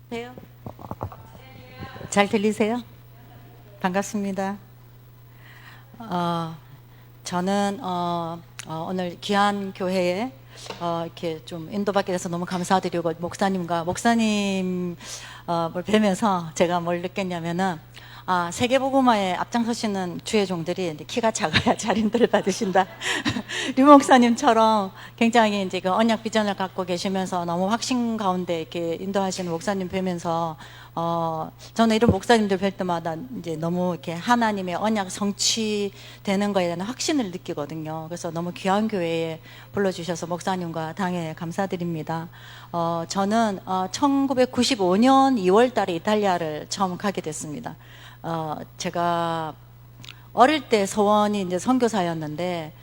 돼요? 잘 들리세요? 반갑습니다. 어, 저는 오늘 귀한 교회에 이렇게 좀 인도받게 돼서 너무 감사드리고 목사님 뭘 뵈면서 제가 뭘 느꼈냐면은 세계복음화에 앞장서시는 주의 종들이 이제 키가 작아야 잘 인도를 받으신다. 류 목사님처럼 굉장히 이제 그 언약 비전을 갖고 계시면서 너무 확신 가운데 이렇게 인도하시는 목사님 뵈면서 저는 이런 목사님들 뵐 때마다 이제 너무 이렇게 하나님의 언약 성취되는 거에 대한 확신을 느끼거든요. 그래서 너무 귀한 교회에 불러주셔서 목사님과 당에 감사드립니다. 저는 1995년 2월 달에 이탈리아를 처음 가게 됐습니다. 제가 어릴 때 소원이 이제 선교사였는데,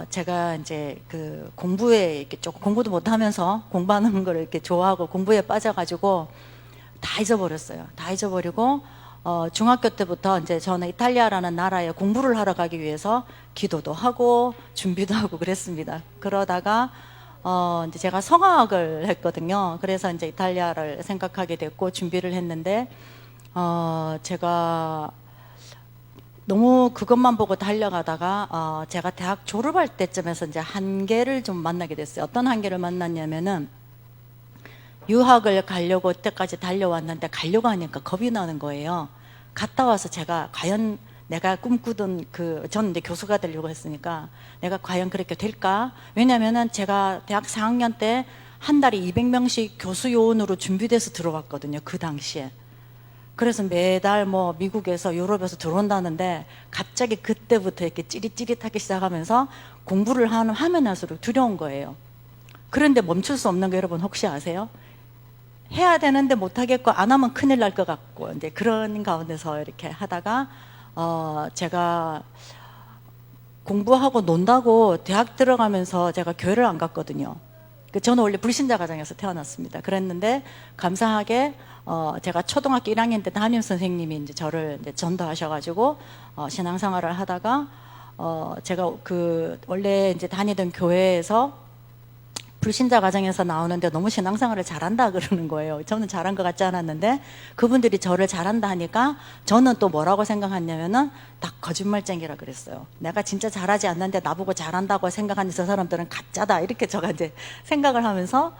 제가 이제 그 공부에 이렇게 조금 공부도 못하면서 공부하는 걸 이렇게 좋아하고 공부에 빠져가지고 다 잊어버렸어요. 다 잊어버리고, 중학교 때부터 이제 저는 이탈리아라는 나라에 공부를 하러 가기 위해서 기도도 하고 준비도 하고 그랬습니다. 그러다가, 이제 제가 성악을 했거든요. 그래서 이제 이탈리아를 생각하게 됐고 준비를 했는데, 제가 너무 그것만 보고 달려가다가 제가 대학 졸업할 때쯤에서 이제 한계를 좀 만나게 됐어요. 어떤 한계를 만났냐면은 유학을 가려고 때까지 달려왔는데 가려고 하니까 겁이 나는 거예요. 갔다 와서 제가 과연 내가 꿈꾸던 저는 이제 교수가 되려고 했으니까 내가 과연 그렇게 될까? 왜냐면은 제가 대학 4학년 때 한 달에 200명씩 교수 요원으로 준비돼서 들어왔거든요. 그 당시에. 그래서 매달 뭐 미국에서 유럽에서 들어온다는데 갑자기 그때부터 이렇게 찌릿찌릿하기 시작하면서 공부를 하면 할수록 두려운 거예요. 그런데 멈출 수 없는 거 여러분 혹시 아세요? 해야 되는데 못하겠고 안 하면 큰일 날 것 같고 이제 그런 가운데서 이렇게 하다가 제가 공부하고 논다고 대학 들어가면서 제가 교회를 안 갔거든요. 저는 원래 불신자 가정에서 태어났습니다. 그랬는데 감사하게 제가 초등학교 1학년 때 담임 선생님이 이제 저를 이제 전도하셔가지고 신앙생활을 하다가 제가 원래 이제 다니던 교회에서 불신자 가정에서 나오는데 너무 신앙생활을 잘한다 그러는 거예요. 저는 잘한 것 같지 않았는데 그분들이 저를 잘한다 하니까 저는 또 뭐라고 생각했냐면은 다 거짓말쟁이라 그랬어요. 내가 진짜 잘하지 않는데 나보고 잘한다고 생각하는 저 사람들은 가짜다 이렇게 제가 이제 생각을 하면서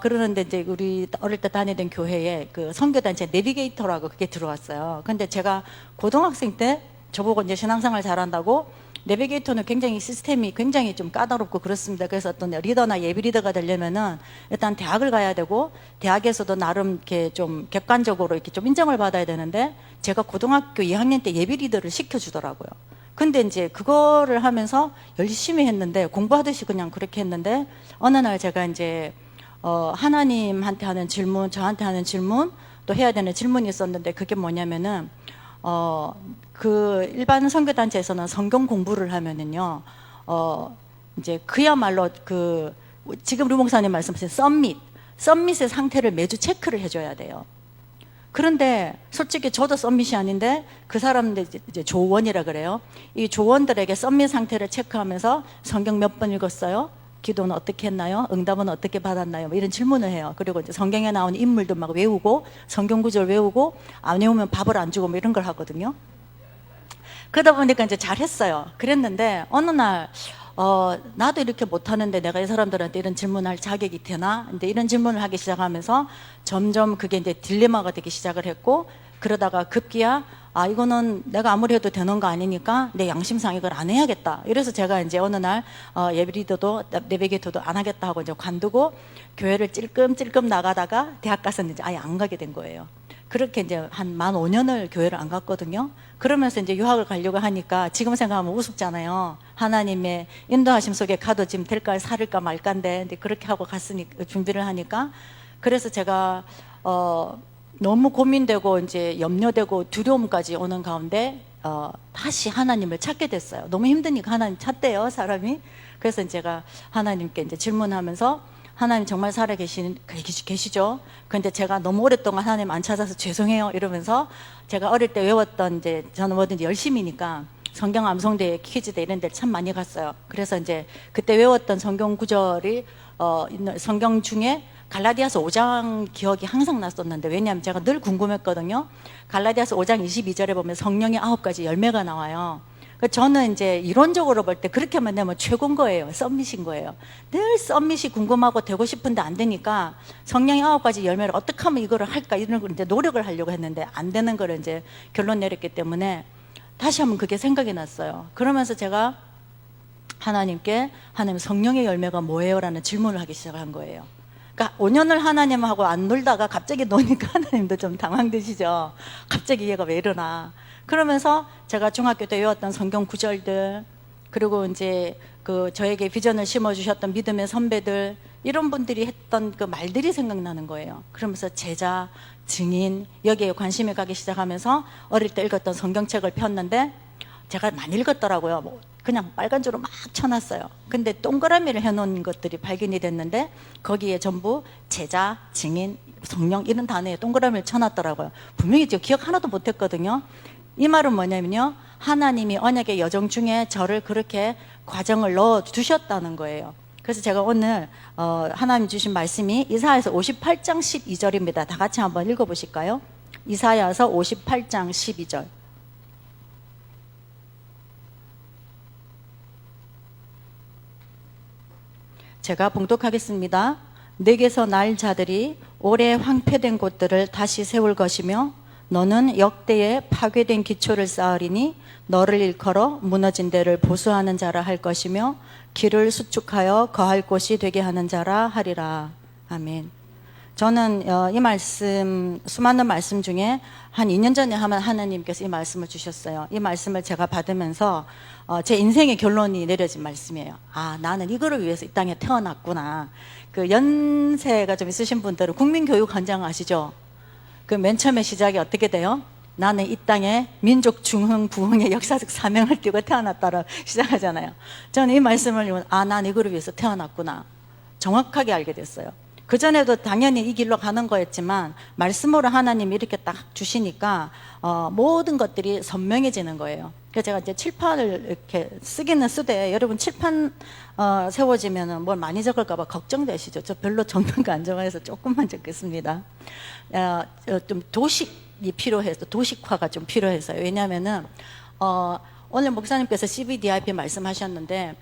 그러는데 이제 우리 어릴 때 다니던 교회에 그 선교단체 내비게이터라고 그게 들어왔어요. 근데 제가 고등학생 때 저보고 이제 신앙생활 잘한다고 내비게이터는 굉장히 시스템이 굉장히 좀 까다롭고 그렇습니다. 그래서 어떤 리더나 예비 리더가 되려면은 일단 대학을 가야 되고 대학에서도 나름 이렇게 좀 객관적으로 이렇게 좀 인정을 받아야 되는데 제가 고등학교 2학년 때 예비 리더를 시켜주더라고요. 근데 이제 그거를 하면서 열심히 했는데 공부하듯이 그냥 그렇게 했는데 어느 날 제가 이제 하나님한테 하는 질문, 저한테 하는 질문, 또 해야 되는 질문이 있었는데 그게 뭐냐면은 그 일반 선교단체에서는 성경 공부를 하면은요, 이제 그야말로 지금 류 목사님 말씀하신 썸밋의 상태를 매주 체크를 해줘야 돼요. 그런데 솔직히 저도 썸밋이 아닌데 그 사람들 이제 조원이라 그래요. 이 조원들에게 썸밋 상태를 체크하면서 성경 몇 번 읽었어요? 기도는 어떻게 했나요? 응답은 어떻게 받았나요? 뭐 이런 질문을 해요. 그리고 이제 성경에 나오는 인물도 막 외우고 성경 구절 외우고 안 외우면 밥을 안 주고 뭐 이런 걸 하거든요. 그러다 보니까 이제 잘했어요. 그랬는데 어느 날 나도 이렇게 못하는데 내가 이 사람들한테 이런 질문할 자격이 되나? 근데 이런 질문을 하기 시작하면서 점점 그게 이제 딜레마가 되기 시작을 했고 그러다가 급기야 이거는 내가 아무리 해도 되는 거 아니니까 내 양심상 이걸 안 해야겠다. 이래서 제가 이제 어느 날 예비 리더도 내비게이터도 안 하겠다 하고 이제 관두고 교회를 찔끔찔끔 나가다가 대학 가서는 이제 아예 안 가게 된 거예요. 그렇게 이제 한 만 5년을 교회를 안 갔거든요. 그러면서 이제 유학을 가려고 하니까 지금 생각하면 우습잖아요. 하나님의 인도하심 속에 가도 지금 될까 살을까 말까인데 그렇게 하고 갔으니까 준비를 하니까 그래서 제가 너무 고민되고 이제 염려되고 두려움까지 오는 가운데 다시 하나님을 찾게 됐어요. 너무 힘드니까 하나님 찾대요, 사람이. 그래서 제가 하나님께 이제 질문하면서 하나님 정말 계시죠? 근데 제가 너무 오랫동안 하나님 안 찾아서 죄송해요. 이러면서 제가 어릴 때 외웠던 저는 뭐든지 열심히니까 성경 암송대, 퀴즈대 이런 데를 참 많이 갔어요. 그래서 이제 그때 외웠던 성경 구절이 성경 중에 갈라디아서 5장 기억이 항상 났었는데, 왜냐하면 제가 늘 궁금했거든요. 갈라디아서 5장 22절에 보면 성령의 9가지 열매가 나와요. 저는 이제 이론적으로 볼 때 그렇게만 되면 최고인 거예요. 썸밋인 거예요. 늘 썸밋이 궁금하고 되고 싶은데 안 되니까 성령의 9가지 열매를 어떻게 하면 이거를 할까, 이런 걸 이제 노력을 하려고 했는데 안 되는 거를 이제 결론 내렸기 때문에 다시 한번 그게 생각이 났어요. 그러면서 제가 하나님께, 하나님 성령의 열매가 뭐예요? 라는 질문을 하기 시작한 거예요. 그러니까 5년을 하나님하고 안 놀다가 갑자기 노니까 하나님도 좀 당황되시죠. 갑자기 얘가 왜 이러나. 그러면서 제가 중학교 때 외웠던 성경 구절들, 그리고 이제 그 저에게 비전을 심어주셨던 믿음의 선배들, 이런 분들이 했던 그 말들이 생각나는 거예요. 그러면서 제자, 증인, 여기에 관심이 가기 시작하면서 어릴 때 읽었던 성경책을 폈는데 제가 많이 읽었더라고요. 뭐 그냥 빨간 줄로 막 쳐놨어요. 근데 동그라미를 해놓은 것들이 발견이 됐는데 거기에 전부 제자, 증인, 성령 이런 단어에 동그라미를 쳐놨더라고요. 분명히 제가 기억 하나도 못했거든요. 이 말은 뭐냐면요, 하나님이 언약의 여정 중에 저를 그렇게 과정을 넣어 두셨다는 거예요. 그래서 제가 오늘 하나님 주신 말씀이 이사야서 58장 12절입니다. 다 같이 한번 읽어보실까요? 이사야서 58장 12절. 제가 봉독하겠습니다. 내게서 날 자들이 오래 황폐된 곳들을 다시 세울 것이며 너는 역대에 파괴된 기초를 쌓으리니 너를 일컬어 무너진 데를 보수하는 자라 할 것이며 길을 수축하여 거할 곳이 되게 하는 자라 하리라. 아멘. 저는 이 말씀, 수많은 말씀 중에 한 2년 전에 하나님께서 이 말씀을 주셨어요. 이 말씀을 제가 받으면서 제 인생의 결론이 내려진 말씀이에요. 아, 나는 이거를 위해서 이 땅에 태어났구나. 그 연세가 좀 있으신 분들은 국민교육헌장 아시죠? 그 맨 처음에 시작이 어떻게 돼요? 나는 이 땅에 민족 중흥 부흥의 역사적 사명을 띠고 태어났다로 시작하잖아요. 저는 이 말씀을 읽으면 난 이거를 위해서 태어났구나, 정확하게 알게 됐어요. 그전에도 당연히 이 길로 가는 거였지만 말씀으로 하나님이 이렇게 딱 주시니까 모든 것들이 선명해지는 거예요. 그래서 제가 이제 칠판을 이렇게 쓰기는 쓰되, 여러분 칠판 세워지면 뭘 많이 적을까 봐 걱정되시죠? 저 별로 적는 거 안 좋아해서 조금만 적겠습니다. 좀 도식이 필요해서, 도식화가 좀 필요해서요. 왜냐하면은 오늘 목사님께서 CBDIP 말씀하셨는데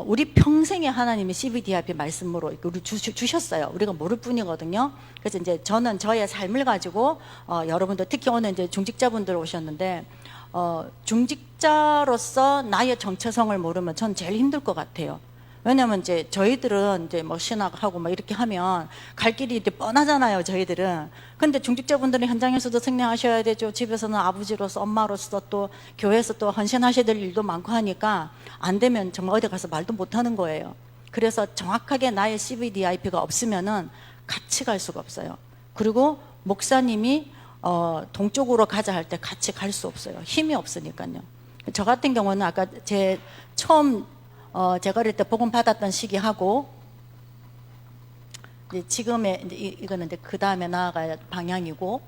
우리 평생에 하나님이 CBDIP 말씀으로 우리 주셨어요. 우리가 모를 뿐이거든요. 그래서 이제 저는 저의 삶을 가지고 여러분들, 특히 오늘 이제 중직자분들 오셨는데 중직자로서 나의 정체성을 모르면 전 제일 힘들 것 같아요. 왜냐면 이제 저희들은 이제 뭐 신학하고 막 이렇게 하면 갈 길이 이제 뻔하잖아요, 저희들은. 근데 중직자분들은 현장에서도 승리하셔야 되죠. 집에서는 아버지로서, 엄마로서, 또 교회에서 또 헌신하셔야 될 일도 많고 하니까 안 되면 정말 어디 가서 말도 못 하는 거예요. 그래서 정확하게 나의 CBDIP가 없으면은 같이 갈 수가 없어요. 그리고 목사님이 동쪽으로 가자 할 때 같이 갈 수 없어요. 힘이 없으니까요. 저 같은 경우는 아까 제 처음 제가 어릴 때 복음 받았던 시기하고 이제 지금의 이제 이거는 이제 그 다음에 나아갈 방향이고,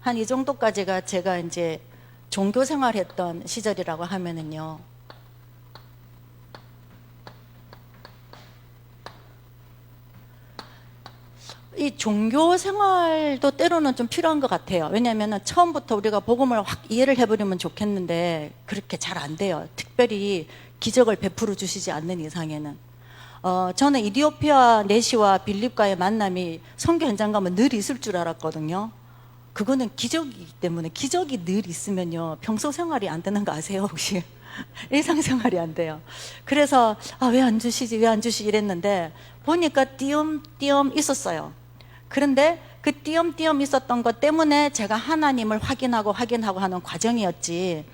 한 이 정도까지가 제가 이제 종교 생활했던 시절이라고 하면은요. 이 종교 생활도 때로는 좀 필요한 것 같아요. 왜냐하면 처음부터 우리가 복음을 확 이해를 해버리면 좋겠는데 그렇게 잘 안 돼요. 특별히 기적을 베풀어 주시지 않는 이상에는. 저는 이디오피아 내시와 빌립과의 만남이 선교 현장 가면 늘 있을 줄 알았거든요. 그거는 기적이기 때문에, 기적이 늘 있으면요 평소 생활이 안 되는 거 아세요 혹시? 일상생활이 안 돼요. 그래서 왜 안 주시지 왜 안 주시지 이랬는데 보니까 띄엄띄엄 있었어요. 그런데 그 띄엄띄엄 있었던 것 때문에 제가 하나님을 확인하고 하는 과정이었지,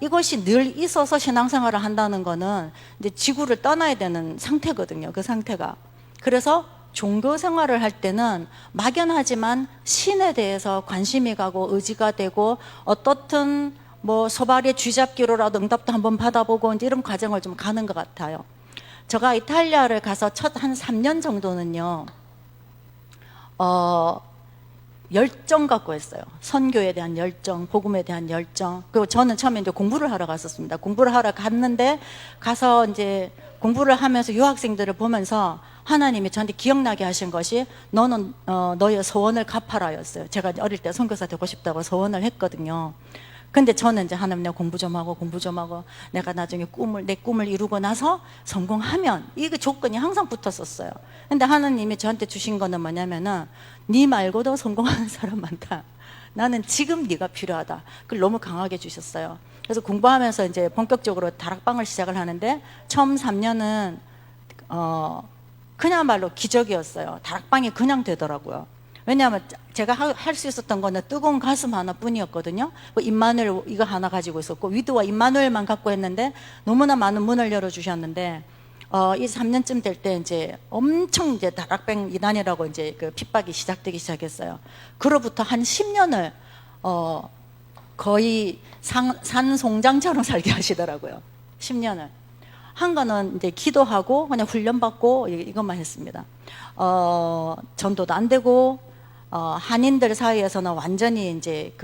이것이 늘 있어서 신앙생활을 한다는 거는 이제 지구를 떠나야 되는 상태거든요, 그 상태가. 그래서 종교 생활을 할 때는 막연하지만 신에 대해서 관심이 가고 의지가 되고 어떻든 뭐 소발의 쥐잡기로라도 응답도 한번 받아보고 이제 이런 과정을 좀 가는 것 같아요. 제가 이탈리아를 가서 첫 한 3년 정도는요 열정 갖고 했어요. 선교에 대한 열정, 복음에 대한 열정. 그리고 저는 처음에 이제 공부를 하러 갔었습니다. 공부를 하러 갔는데 가서 이제 공부를 하면서 유학생들을 보면서 하나님이 저한테 기억나게 하신 것이 너는 너의 소원을 갚아라였어요. 제가 어릴 때 선교사 되고 싶다고 소원을 했거든요. 근데 저는 이제 하나님 내가 공부 좀 하고 내가 나중에 내 꿈을 이루고 나서 성공하면 이게 조건이 항상 붙었었어요. 근데 하나님이 저한테 주신 거는 뭐냐면은 네 말고도 성공하는 사람 많다. 나는 지금 네가 필요하다. 그걸 너무 강하게 주셨어요. 그래서 공부하면서 이제 본격적으로 다락방을 시작을 하는데 처음 3년은 그냥말로 기적이었어요. 다락방이 그냥 되더라고요. 왜냐하면 제가 할 수 있었던 거는 뜨거운 가슴 하나뿐이었거든요. 뭐 임마누엘 이거 하나 가지고 있었고 위드와 임마누엘만 갖고 했는데 너무나 많은 문을 열어주셨는데 이 3년쯤 될 때 이제 엄청 이제 다락방 이단이라고 이제 그 핍박이 시작되기 시작했어요. 그로부터 한 10년을 거의 산송장처럼 살게 하시더라고요. 10년을. 한 거는 이제 기도하고 그냥 훈련받고 이것만 했습니다. 전도도 안 되고 한인들 사이에서는 완전히 이제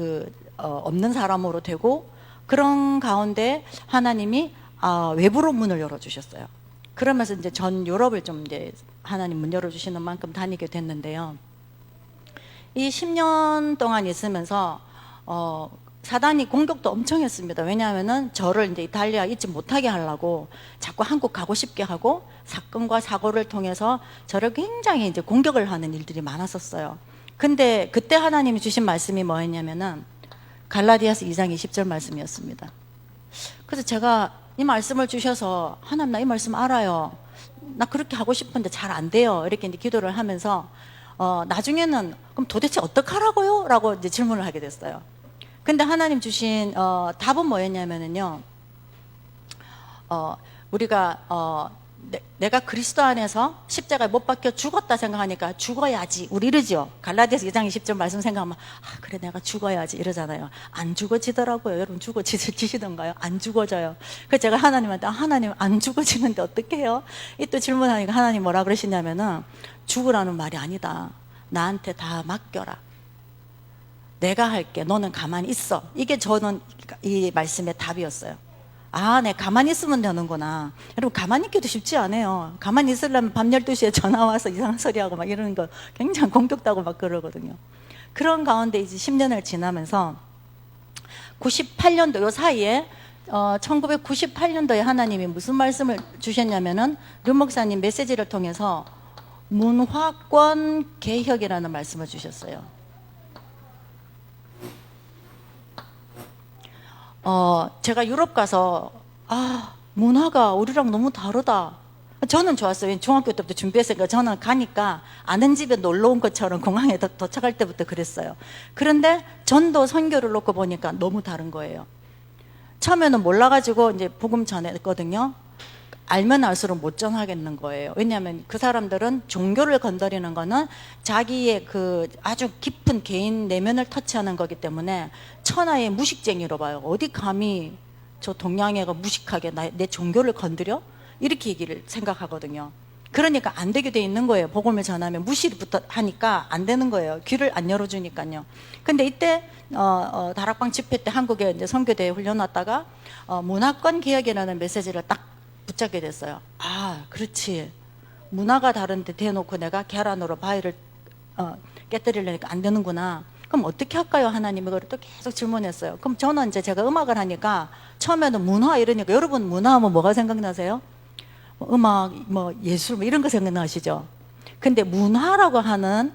없는 사람으로 되고 그런 가운데 하나님이 외부로 문을 열어주셨어요. 그러면서 이제 전 유럽을 좀 이제 하나님 문 열어주시는 만큼 다니게 됐는데요. 이 10년 동안 있으면서 사단이 공격도 엄청 했습니다. 왜냐하면은 저를 이제 이탈리아 있지 못하게 하려고 자꾸 한국 가고 싶게 하고 사건과 사고를 통해서 저를 굉장히 이제 공격을 하는 일들이 많았었어요. 근데 그때 하나님이 주신 말씀이 뭐였냐면은 갈라디아서 2장 20절 말씀이었습니다. 그래서 제가 이 말씀을 주셔서 하나님 나 이 말씀 알아요. 나 그렇게 하고 싶은데 잘 안 돼요. 이렇게 이제 기도를 하면서 나중에는 그럼 도대체 어떡하라고요? 라고 이제 질문을 하게 됐어요. 근데 하나님 주신 답은 뭐였냐면은요. 우리가 내가 그리스도 안에서 십자가에 못 박혀 죽었다 생각하니까 죽어야지 우리 이러죠. 갈라디아서 2장 20절 말씀 생각하면 그래 내가 죽어야지 이러잖아요. 안 죽어지더라고요. 여러분 죽어지시던가요? 안 죽어져요. 그래서 제가 하나님한테 하나님 안 죽어지는데 어떻게 해요? 이 또 질문하니까 하나님 뭐라 그러시냐면은 죽으라는 말이 아니다. 나한테 다 맡겨라. 내가 할게. 너는 가만히 있어. 이게 저는 이 말씀의 답이었어요. 내 가만히 있으면 되는구나. 여러분 가만히 있기도 쉽지 않아요. 가만히 있으려면 밤 12시에 전화 와서 이상한 소리하고 막 이러는 거 굉장히 공격도 막 그러거든요. 그런 가운데 이제 10년을 지나면서 98년도 요 사이에 1998년도에 하나님이 무슨 말씀을 주셨냐면은 류 목사님 메시지를 통해서 문화권 개혁이라는 말씀을 주셨어요. 제가 유럽 가서 문화가 우리랑 너무 다르다. 저는 좋았어요. 중학교 때부터 준비했으니까 저는 가니까 아는 집에 놀러 온 것처럼 공항에 도착할 때부터 그랬어요. 그런데 전도 선교를 놓고 보니까 너무 다른 거예요. 처음에는 몰라가지고 이제 복음 전했거든요. 알면 알수록 못 전하겠는 거예요. 왜냐하면 그 사람들은 종교를 건드리는 거는 자기의 그 아주 깊은 개인 내면을 터치하는 거기 때문에 천하의 무식쟁이로 봐요. 어디 감히 저 동양애가 무식하게 내 종교를 건드려? 이렇게 얘기를 생각하거든요. 그러니까 안 되게 돼 있는 거예요. 복음을 전하면 무시부터 하니까 안 되는 거예요. 귀를 안 열어주니까요. 근데 이때 다락방 집회 때 한국에 이제 선교대에 훈련 왔다가 문화권 개혁이라는 메시지를 딱 붙잡게 됐어요. 그렇지. 문화가 다른데 대놓고 내가 계란으로 바위를 깨뜨리려니까 안 되는구나. 그럼 어떻게 할까요? 하나님 이걸 또 계속 질문했어요. 그럼 저는 이제 제가 음악을 하니까 처음에는 문화 이러니까 여러분 문화하면 뭐가 생각나세요? 음악, 예술 이런 거 생각나시죠? 근데 문화라고 하는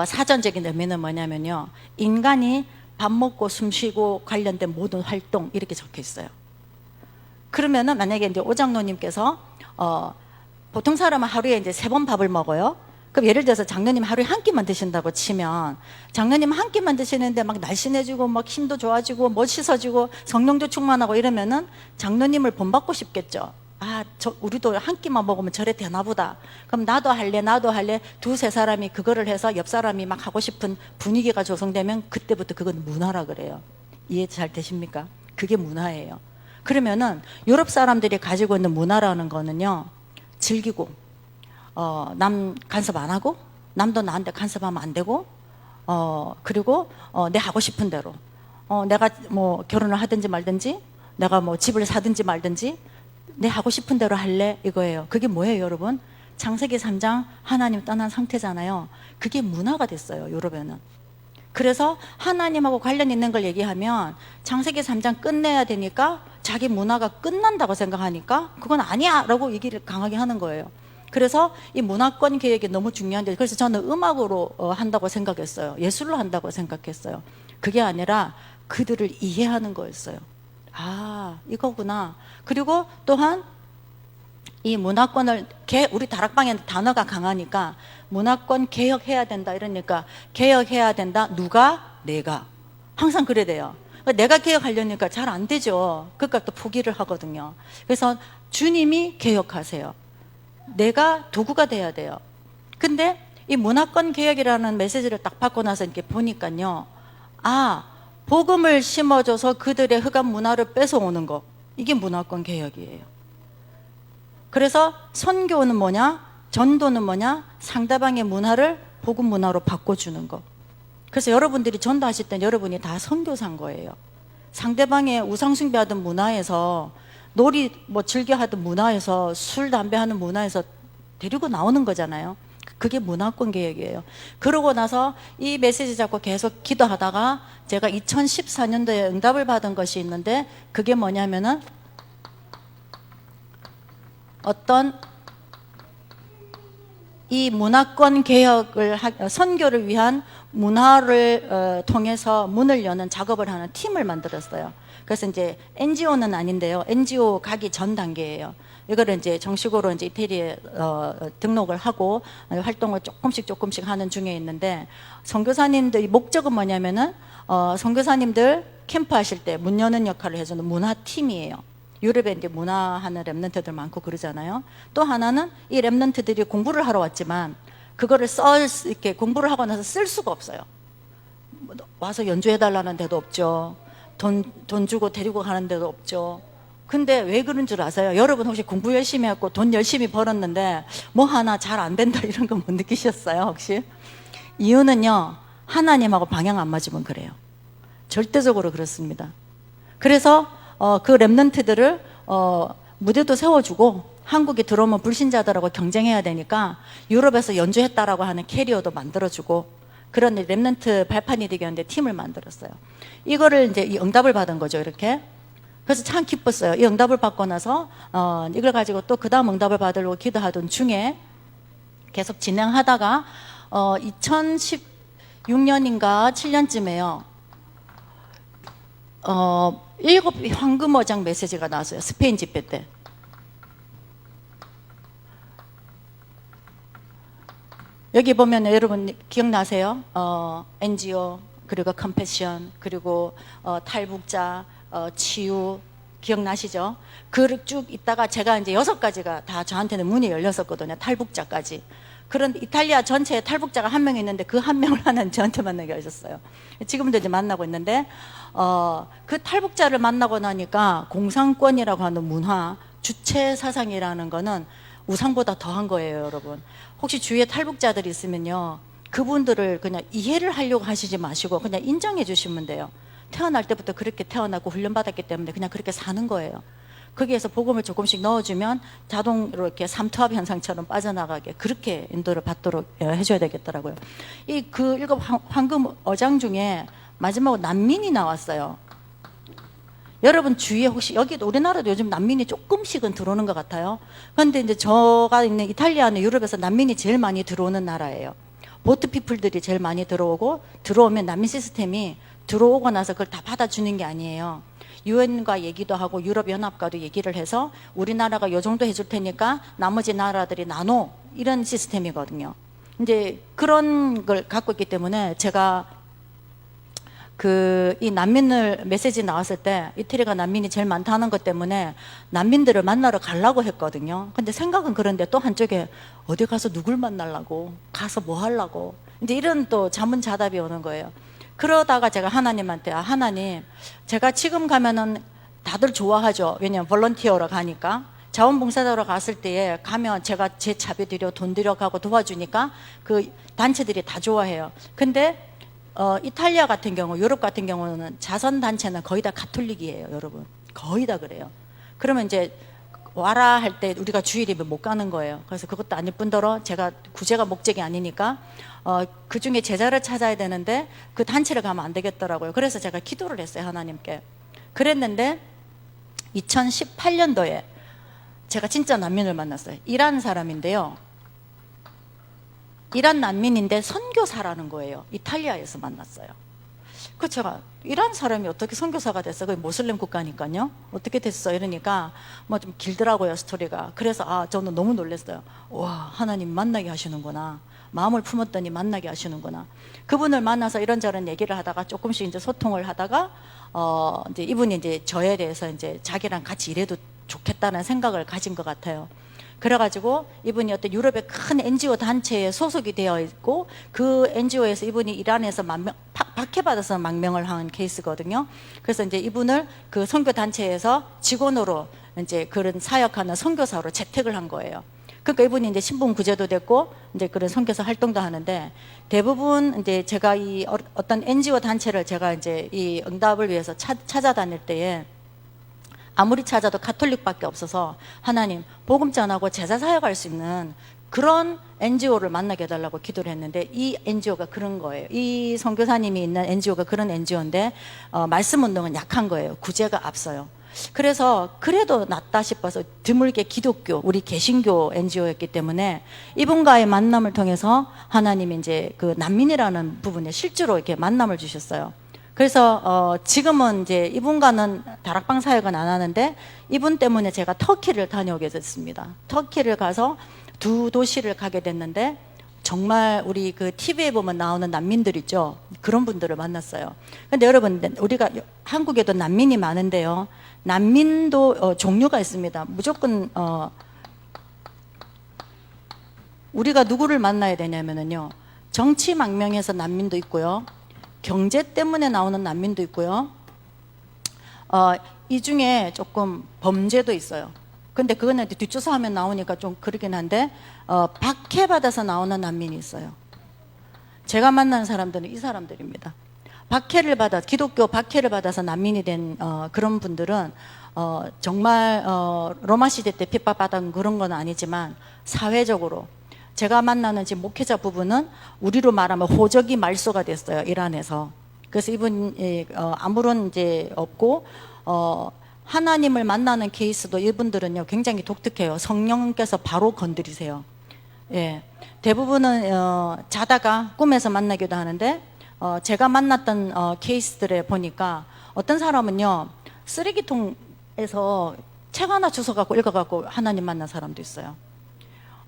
사전적인 의미는 뭐냐면요. 인간이 밥 먹고 숨 쉬고 관련된 모든 활동 이렇게 적혀 있어요. 그러면은 만약에 이제 오장로님께서 보통 사람은 하루에 이제 3번 밥을 먹어요. 그럼 예를 들어서 장로님 하루에 한 끼만 드신다고 치면 장로님 한 끼만 드시는데 막 날씬해지고 막 힘도 좋아지고 멋있어지고 성령도 충만하고 이러면은 장로님을 본받고 싶겠죠. 우리도 한 끼만 먹으면 저래 되나 보다. 그럼 나도 할래. 두세 사람이 그거를 해서 옆 사람이 막 하고 싶은 분위기가 조성되면 그때부터 그건 문화라 그래요. 이해 잘 되십니까? 그게 문화예요. 그러면은 유럽 사람들이 가지고 있는 문화라는 거는요, 즐기고 남 간섭 안 하고 남도 나한테 간섭하면 안 되고 그리고 내 하고 싶은 대로 내가 뭐 결혼을 하든지 말든지 내가 뭐 집을 사든지 말든지 내 하고 싶은 대로 할래? 이거예요. 그게 뭐예요, 여러분? 창세기 3장 하나님 떠난 상태잖아요. 그게 문화가 됐어요, 유럽에는. 그래서 하나님하고 관련 있는 걸 얘기하면 창세기 3장 끝내야 되니까 자기 문화가 끝난다고 생각하니까 그건 아니야 라고 얘기를 강하게 하는 거예요. 그래서 이 문화권 개혁이 너무 중요한데, 그래서 저는 음악으로 한다고 생각했어요. 예술로 한다고 생각했어요. 그게 아니라 그들을 이해하는 거였어요. 아, 이거구나. 그리고 또한 이 문화권을, 우리 다락방에는 단어가 강하니까 문화권 개혁해야 된다 이러니까 개혁해야 된다. 누가? 내가. 항상 그래야 돼요. 내가 개혁하려니까 잘 안 되죠. 그러니까 또 포기를 하거든요. 그래서 주님이 개혁하세요. 내가 도구가 돼야 돼요. 근데 이 문화권 개혁이라는 메시지를 딱 받고 나서 이렇게 보니까요. 아, 복음을 심어줘서 그들의 흑암 문화를 뺏어오는 거. 이게 문화권 개혁이에요. 그래서 선교는 뭐냐? 전도는 뭐냐? 상대방의 문화를 복음 문화로 바꿔주는 거. 그래서 여러분들이 전도하실 때 여러분이 다 선교사인 거예요. 상대방의 우상숭배하던 문화에서, 놀이 즐겨하던 문화에서, 술 담배 하는 문화에서 데리고 나오는 거잖아요. 그게 문화권 개혁이에요. 그러고 나서 이 메시지 잡고 계속 기도하다가 제가 2014년도에 응답을 받은 것이 있는데, 그게 뭐냐면은 어떤 이 문화권 개혁을 선교를 위한 문화를 통해서 문을 여는 작업을 하는 팀을 만들었어요. 그래서 이제 NGO는 아닌데요. NGO 가기 전 단계예요. 이거를 이제 정식으로 이제 이태리에 등록을 하고 활동을 조금씩 하는 중에 있는데, 선교사님들 목적은 뭐냐면은 선교사님들 캠프 하실 때 문 여는 역할을 해주는 문화팀이에요. 유럽에 이제 문화하는 랩런트들 많고 그러잖아요. 또 하나는 이 랩런트들이 공부를 하러 왔지만 그거를 이렇게 공부를 하고 나서 쓸 수가 없어요. 와서 연주해달라는 데도 없죠. 돈 주고 데리고 가는 데도 없죠. 근데 왜 그런 줄 아세요? 여러분 혹시 공부 열심히 했고 돈 열심히 벌었는데 뭐 하나 잘 안 된다 이런 거 못 느끼셨어요, 혹시? 이유는요, 하나님하고 방향 안 맞으면 그래요. 절대적으로 그렇습니다. 그래서 그 랩런트들을 무대도 세워주고 한국에 들어오면 불신자들하고 경쟁해야 되니까 유럽에서 연주했다라고 하는 캐리어도 만들어주고 그런 랩런트 발판이 되게 하는데 팀을 만들었어요. 이거를 이제 이 응답을 받은 거죠, 이렇게. 그래서 참 기뻤어요. 이 응답을 받고 나서 이걸 가지고 또 그 다음 응답을 받으려고 기도하던 중에 계속 진행하다가 2016년인가 7년쯤에요. 7 황금어장 메시지가 나왔어요. 스페인 집회 때. 여기 보면 여러분 기억나세요? NGO, 그리고 컴패션, 그리고 탈북자, 치유, 기억나시죠? 그 쭉 있다가 제가 이제 6가지가 다 저한테는 문이 열렸었거든요. 탈북자까지. 그런 이탈리아 전체에 탈북자가 1명 있는데 그 1명을 하나는 저한테 만나게 하셨어요. 지금도 이제 만나고 있는데, 그 탈북자를 만나고 나니까 공산권이라고 하는 문화, 주체 사상이라는 거는 우상보다 더한 거예요, 여러분. 혹시 주위에 탈북자들이 있으면요, 그분들을 그냥 이해를 하려고 하시지 마시고 그냥 인정해 주시면 돼요. 태어날 때부터 그렇게 태어나고 훈련받았기 때문에 그냥 그렇게 사는 거예요. 거기에서 복음을 조금씩 넣어주면 자동으로 이렇게 삼투압 현상처럼 빠져나가게 그렇게 인도를 받도록 해줘야 되겠더라고요. 이 그 7 황금 어장 중에 마지막으로 난민이 나왔어요. 여러분 주위에 혹시, 여기도 우리나라도 요즘 난민이 조금씩은 들어오는 것 같아요. 그런데 이제 저가 있는 이탈리아는 유럽에서 난민이 제일 많이 들어오는 나라예요. 보트 피플들이 제일 많이 들어오고, 들어오면 난민 시스템이 들어오고 나서 그걸 다 받아주는 게 아니에요. 유엔과 얘기도 하고 유럽연합과도 얘기를 해서 우리나라가 요 정도 해줄 테니까 나머지 나라들이 나눠, 이런 시스템이거든요. 이제 그런 걸 갖고 있기 때문에 제가 이 난민을 메시지 나왔을 때 이태리가 난민이 제일 많다는 것 때문에 난민들을 만나러 가려고 했거든요. 근데 생각은 그런데 또 한쪽에 어디 가서 누굴 만나려고, 가서 뭐 하려고, 이제 이런 또 자문자답이 오는 거예요. 그러다가 제가 하나님한테, 하나님, 제가 지금 가면은 다들 좋아하죠. 왜냐면 볼런티어로 가니까. 자원봉사자로 갔을 때에 가면 제가 제 차비 들여 돈 들여 가고 도와주니까 그 단체들이 다 좋아해요. 근데 이탈리아 같은 경우, 유럽 같은 경우는 자선단체는 거의 다 가톨릭이에요, 여러분. 거의 다 그래요. 그러면 이제 와라 할 때 우리가 주일이면 못 가는 거예요. 그래서 그것도 아닐 뿐더러 제가 구제가 목적이 아니니까 그 중에 제자를 찾아야 되는데 그 단체를 가면 안 되겠더라고요. 그래서 제가 기도를 했어요, 하나님께. 그랬는데 2018년도에 제가 진짜 난민을 만났어요. 이란 사람인데요. 이란 난민인데 선교사라는 거예요. 이탈리아에서 만났어요. 그 제가 이란 사람이 어떻게 선교사가 됐어? 그 모슬렘 국가니까요. 어떻게 됐어? 이러니까 뭐 좀 길더라고요, 스토리가. 그래서 저는 너무 놀랐어요. 와, 하나님 만나게 하시는구나. 마음을 품었더니 만나게 하시는구나. 그분을 만나서 이런저런 얘기를 하다가 조금씩 이제 소통을 하다가 이제 이분이 이제 저에 대해서 이제 자기랑 같이 일해도 좋겠다는 생각을 가진 것 같아요. 그래가지고 이분이 어떤 유럽의 큰 NGO 단체에 소속이 되어 있고 그 NGO에서 이분이 이란에서 박해받아서 망명을 한 케이스거든요. 그래서 이제 이분을 그 선교 단체에서 직원으로 이제 그런 사역하는 선교사로 채택을 한 거예요. 그러니까 이분이 이제 신분 구제도 됐고 이제 그런 선교사 활동도 하는데 대부분 이제 제가 이 어떤 NGO 단체를 제가 이제 이 응답을 위해서 찾아다닐 때에 아무리 찾아도 가톨릭밖에 없어서 하나님 복음 전하고 제자 사역할 수 있는 그런 NGO를 만나게 해달라고 기도를 했는데 이 NGO가 그런 거예요. 이 선교사님이 있는 NGO가 그런 NGO인데 말씀 운동은 약한 거예요. 구제가 앞서요. 그래서 그래도 낫다 싶어서 드물게 기독교, 우리 개신교 NGO였기 때문에 이분과의 만남을 통해서 하나님이 이제 그 난민이라는 부분에 실제로 이렇게 만남을 주셨어요. 그래서 지금은 이제 이분과는 다락방 사역은 안 하는데 이분 때문에 제가 터키를 다녀오게 됐습니다. 터키를 가서 두 도시를 가게 됐는데 정말 우리 그 TV에 보면 나오는 난민들 있죠. 그런 분들을 만났어요. 근데 여러분, 우리가 한국에도 난민이 많은데요. 난민도 종류가 있습니다. 무조건 우리가 누구를 만나야 되냐면요. 정치 망명에서 난민도 있고요. 경제 때문에 나오는 난민도 있고요. 이 중에 조금 범죄도 있어요. 근데 그거는 뒷조사 하면 나오니까 좀 그러긴 한데 박해받아서 나오는 난민이 있어요. 제가 만난 사람들은 이 사람들입니다. 박해를 받아, 기독교 박해를 받아서 난민이 된 그런 분들은 정말 로마 시대 때 핍박받은 그런 건 아니지만 사회적으로 제가 만나는 지금 목회자 부부는 우리로 말하면 호적이 말소가 됐어요, 이란에서. 그래서 이분이 아무런 이제 없고 하나님을 만나는 케이스도 이분들은요 굉장히 독특해요. 성령께서 바로 건드리세요. 예, 대부분은 자다가 꿈에서 만나기도 하는데 제가 만났던 케이스들에 보니까 어떤 사람은요 쓰레기통에서 책 하나 주워갖고 읽어갖고 하나님 만난 사람도 있어요.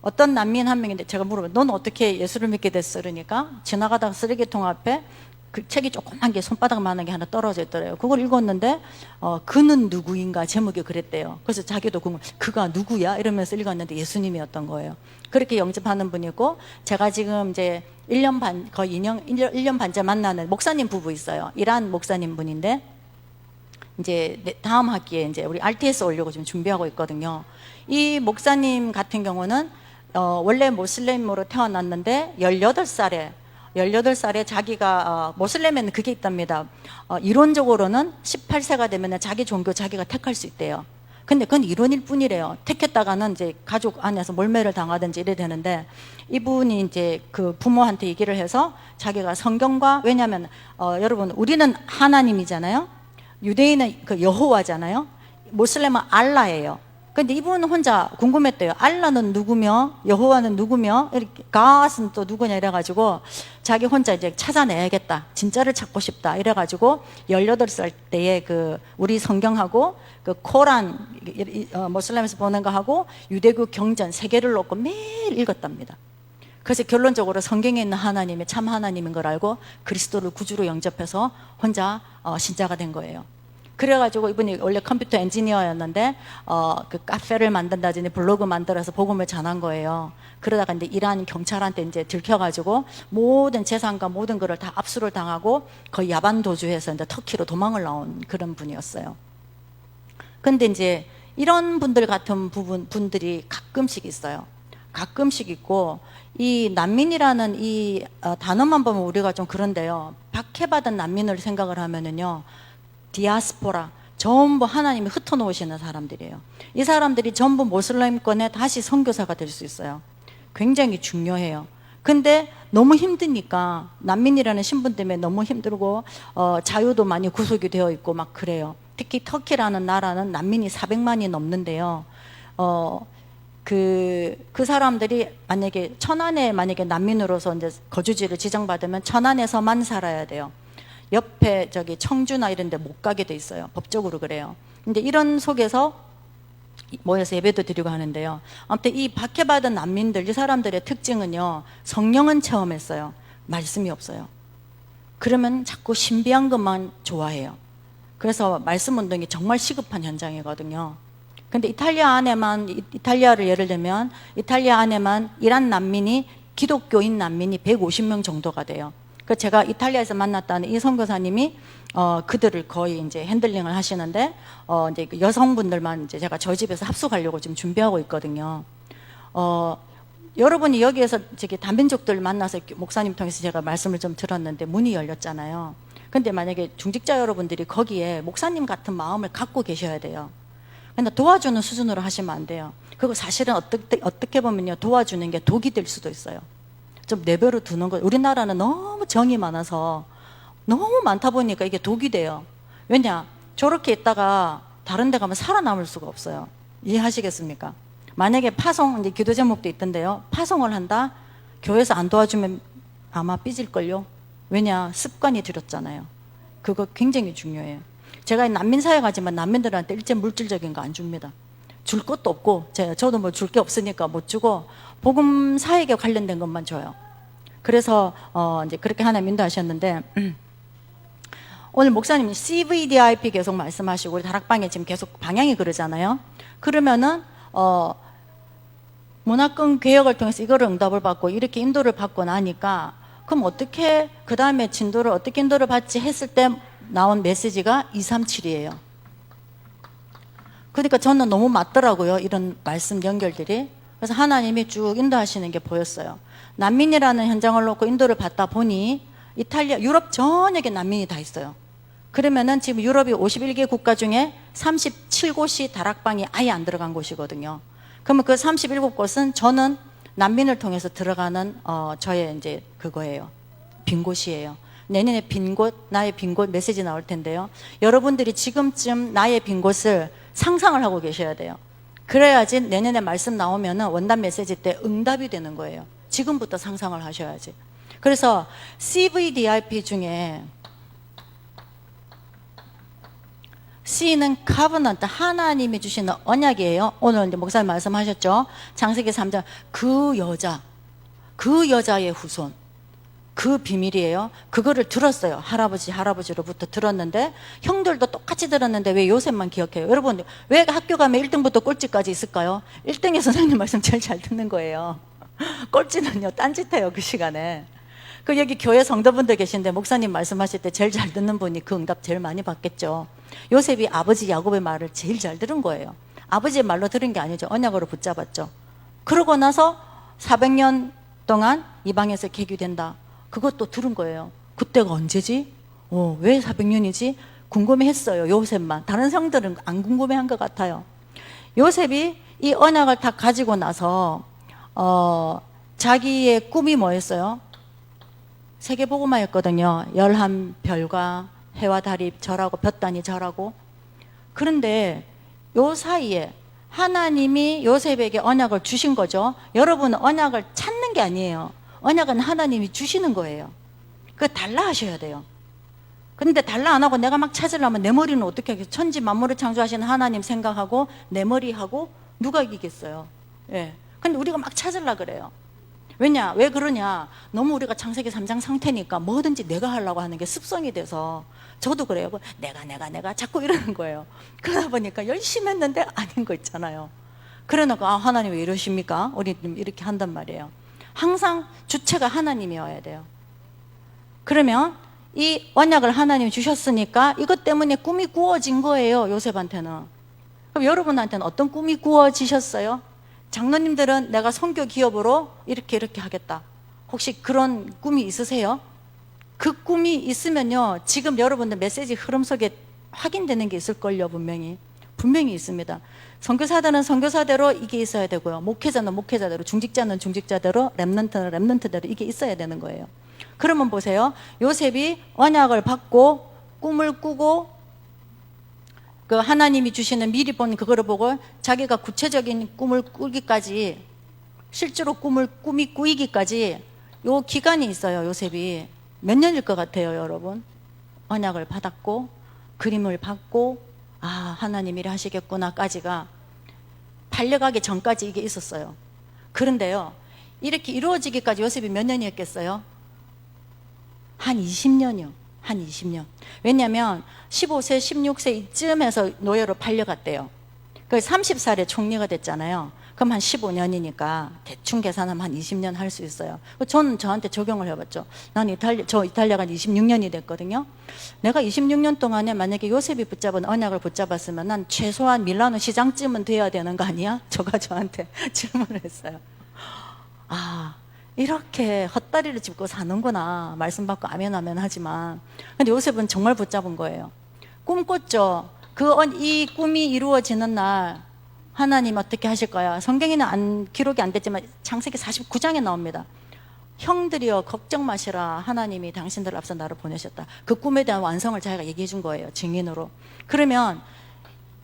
어떤 난민 한 명인데 제가 물어봐요. 넌 어떻게 예수를 믿게 됐어? 그러니까 지나가다가 쓰레기통 앞에 그 책이 조그만 게 손바닥만한 게 하나 떨어져 있더래요. 그걸 읽었는데 그는 누구인가 제목이 그랬대요. 그래서 자기도 그가 누구야? 이러면서 읽었는데 예수님이었던 거예요. 그렇게 영접하는 분이고 제가 지금 이제 1년 반 거의 1년 반째 만나는 목사님 부부 있어요. 이란 목사님 분인데 이제 다음 학기에 이제 우리 RTS 오려고 지금 준비하고 있거든요. 이 목사님 같은 경우는 원래 모슬렘으로 태어났는데 18살에 자기가 모슬렘에는 그게 있답니다. 이론적으로는 18세가 되면 자기 종교 자기가 택할 수 있대요. 근데 그건 이론일 뿐이래요. 택했다가는 이제 가족 안에서 몰매를 당하든지 이래 되는데 이분이 이제 그 부모한테 얘기를 해서 자기가 성경과 왜냐하면 여러분 우리는 하나님이잖아요. 유대인은 그 여호와잖아요. 모슬렘은 알라예요. 근데 이분은 혼자 궁금했대요. 알라는 누구며 여호와는 누구며 이렇게 갓은 또 누구냐 이래가지고 자기 혼자 이제 찾아내야겠다. 진짜를 찾고 싶다. 이래가지고 18살 때에 그 우리 성경하고 그 코란 모슬렘에서 보는 거 하고 유대교 경전 3개를 놓고 매일 읽었답니다. 그래서 결론적으로 성경에 있는 하나님이 참 하나님인 걸 알고 그리스도를 구주로 영접해서 혼자 신자가 된 거예요. 그래가지고 이분이 원래 컴퓨터 엔지니어였는데 그 카페를 만든다든지 블로그 만들어서 복음을 전한 거예요. 그러다가 이제 이란 경찰한테 이제 들켜가지고 모든 재산과 모든 거를 다 압수를 당하고 거의 야반 도주해서 이제 터키로 도망을 나온 그런 분이었어요. 근데 이제 이런 분들 같은 분들이 가끔씩 있어요. 가끔씩 있고 이 난민이라는 이 단어만 보면 우리가 좀 그런데요. 박해받은 난민을 생각을 하면은요. 디아스포라, 전부 하나님이 흩어놓으시는 사람들이에요. 이 사람들이 전부 모슬렘권에 다시 선교사가 될 수 있어요. 굉장히 중요해요. 근데 너무 힘드니까, 난민이라는 신분 때문에 너무 힘들고 자유도 많이 구속이 되어 있고 막 그래요. 특히 터키라는 나라는 난민이 400만이 넘는데요. 그 사람들이 만약에 천안에 만약에 난민으로서 이제 거주지를 지정받으면 천안에서만 살아야 돼요. 옆에 저기 청주나 이런 데 못 가게 돼 있어요. 법적으로 그래요. 근데 이런 속에서 모여서 예배도 드리고 하는데요. 아무튼 이 박해받은 난민들, 이 사람들의 특징은요, 성령은 체험했어요. 말씀이 없어요. 그러면 자꾸 신비한 것만 좋아해요. 그래서 말씀 운동이 정말 시급한 현장이거든요. 근데 이탈리아를 예를 들면 이탈리아 안에만 이란 난민이, 기독교인 난민이 150명 정도가 돼요. 그 제가 이탈리아에서 만났다는 이 선교사님이 그들을 거의 이제 핸들링을 하시는데 이제 그 여성분들만 이제 제가 저희 집에서 합숙하려고 지금 준비하고 있거든요. 여러분이 여기에서 저기 다민족들 만나서 목사님 통해서 제가 말씀을 좀 들었는데 문이 열렸잖아요. 근데 만약에 중직자 여러분들이 거기에 목사님 같은 마음을 갖고 계셔야 돼요. 근데 도와주는 수준으로 하시면 안 돼요. 그리고 사실은 어떻게 보면요, 도와주는 게 독이 될 수도 있어요. 좀 내버려 두는 거. 우리나라는 너무 정이 많아서 너무 많다 보니까 이게 독이 돼요. 왜냐? 저렇게 있다가 다른 데 가면 살아남을 수가 없어요. 이해하시겠습니까? 만약에 파송, 이제 기도 제목도 있던데요. 파송을 한다? 교회에서 안 도와주면 아마 삐질걸요? 왜냐? 습관이 들였잖아요. 그거 굉장히 중요해요. 제가 난민사회 가지만 난민들한테 일제 물질적인 거 안 줍니다. 줄 것도 없고, 저도 뭐 줄 게 없으니까 못 주고, 복음 사역에 관련된 것만 줘요. 그래서, 이제 그렇게 하나님 인도하셨는데, 오늘 목사님이 CVDIP 계속 말씀하시고, 우리 다락방에 지금 계속 방향이 그러잖아요. 그러면은, 문화권 개혁을 통해서 이거를 응답을 받고, 이렇게 인도를 받고 나니까, 그럼 어떻게, 그 다음에 진도를 어떻게 인도를 받지 했을 때 나온 메시지가 237이에요. 그러니까 저는 너무 맞더라고요. 이런 말씀 연결들이. 그래서 하나님이 쭉 인도하시는 게 보였어요. 난민이라는 현장을 놓고 인도를 받다 보니 이탈리아, 유럽 전역에 난민이 다 있어요. 그러면은 지금 유럽이 51개 국가 중에 37곳이 다락방이 아예 안 들어간 곳이거든요. 그러면 그 37곳은 저는 난민을 통해서 들어가는 저의 이제 그거예요. 빈 곳이에요. 내년에 빈 곳, 나의 빈 곳 메시지 나올 텐데요. 여러분들이 지금쯤 나의 빈 곳을 상상을 하고 계셔야 돼요. 그래야지 내년에 말씀 나오면은 원단 메시지 때 응답이 되는 거예요. 지금부터 상상을 하셔야지. 그래서 CVDIP 중에 C는 covenant, 하나님이 주시는 언약이에요. 오늘 이제 목사님 말씀하셨죠. 창세기 3장, 그 여자의 후손, 그 비밀이에요. 그거를 들었어요. 할아버지로부터 들었는데, 형들도 똑같이 들었는데 왜 요셉만 기억해요? 여러분, 왜 학교 가면 1등부터 꼴찌까지 있을까요? 1등의 선생님 말씀 제일 잘 듣는 거예요. 꼴찌는요, 딴짓해요, 그 시간에. 그 여기 교회 성도분들 계신데 목사님 말씀하실 때 제일 잘 듣는 분이 그 응답 제일 많이 받겠죠. 요셉이 아버지 야곱의 말을 제일 잘 들은 거예요. 아버지의 말로 들은 게 아니죠. 언약으로 붙잡았죠. 그러고 나서 400년 동안 이방에서 개교된다. 그것도 들은 거예요. 그때가 언제지? 왜 400년이지? 궁금해했어요. 요셉만. 다른 성들은 안 궁금해한 것 같아요. 요셉이 이 언약을 다 가지고 나서 자기의 꿈이 뭐였어요? 세계복음화였거든요. 11별과 해와 달이 절하고 볕단이 절하고. 그런데 요 사이에 하나님이 요셉에게 언약을 주신 거죠. 여러분은 언약을 찾는 게 아니에요. 언약은 하나님이 주시는 거예요. 그거 달라 하셔야 돼요. 그런데 달라 안 하고 내가 막 찾으려면 내 머리는 어떻게 하겠어요? 천지 만물을 창조하시는 하나님 생각하고 내 머리하고 누가 이기겠어요? 예. 근데 우리가 막 찾으려고 그래요. 왜 그러냐? 너무 우리가 창세기 3장 상태니까 뭐든지 내가 하려고 하는 게 습성이 돼서, 저도 그래요. 내가 자꾸 이러는 거예요. 그러다 보니까 열심히 했는데 아닌 거 있잖아요. 그래놓고 하나님 왜 이러십니까? 우리 이렇게 한단 말이에요. 항상 주체가 하나님이어야 돼요. 그러면 이 언약을 하나님이 주셨으니까 이것 때문에 꿈이 꾸어진 거예요. 요셉한테는. 그럼 여러분한테는 어떤 꿈이 꾸어지셨어요? 장로님들은 내가 선교 기업으로 이렇게 하겠다. 혹시 그런 꿈이 있으세요? 그 꿈이 있으면요, 지금 여러분들 메시지 흐름 속에 확인되는 게 있을걸요. 분명히 있습니다. 선교사들은 선교사대로 이게 있어야 되고요. 목회자는 목회자대로, 중직자는 중직자대로, 렘넌트는 렘넌트대로 이게 있어야 되는 거예요. 그러면 보세요. 요셉이 언약을 받고 꿈을 꾸고 그 하나님이 주시는 미리 본 그거를 보고 자기가 구체적인 꿈을 꾸기까지, 실제로 꿈을 꾸기까지 요 기간이 있어요. 요셉이 몇 년일 것 같아요, 여러분? 언약을 받았고 그림을 받고 하나님이 이래 하시겠구나까지가 달려가기 전까지 이게 있었어요. 그런데요, 이렇게 이루어지기까지 요셉이 몇 년이었겠어요? 한 20년이요. 한 20년. 왜냐하면 15세, 16세 이쯤에서 노예로 팔려갔대요. 그 30살에 총리가 됐잖아요. 그럼 한 15년이니까 대충 계산하면 한 20년 할 수 있어요. 저는 저한테 적용을 해봤죠. 난 이탈리아가 26년이 됐거든요. 내가 26년 동안에 만약에 요셉이 붙잡은 언약을 붙잡았으면 난 최소한 밀라노 시장쯤은 돼야 되는 거 아니야? 저가 저한테 질문을 했어요. 이렇게 헛다리를 짚고 사는구나. 말씀 받고 아멘 하지만. 근데 요셉은 정말 붙잡은 거예요. 꿈 꿨죠. 이 꿈이 이루어지는 날 하나님 어떻게 하실 거야? 성경에는 기록이 안 됐지만 창세기 49장에 나옵니다. 형들이여 걱정 마시라. 하나님이 당신들 앞서 나를 보내셨다. 그 꿈에 대한 완성을 자기가 얘기해 준 거예요. 증인으로. 그러면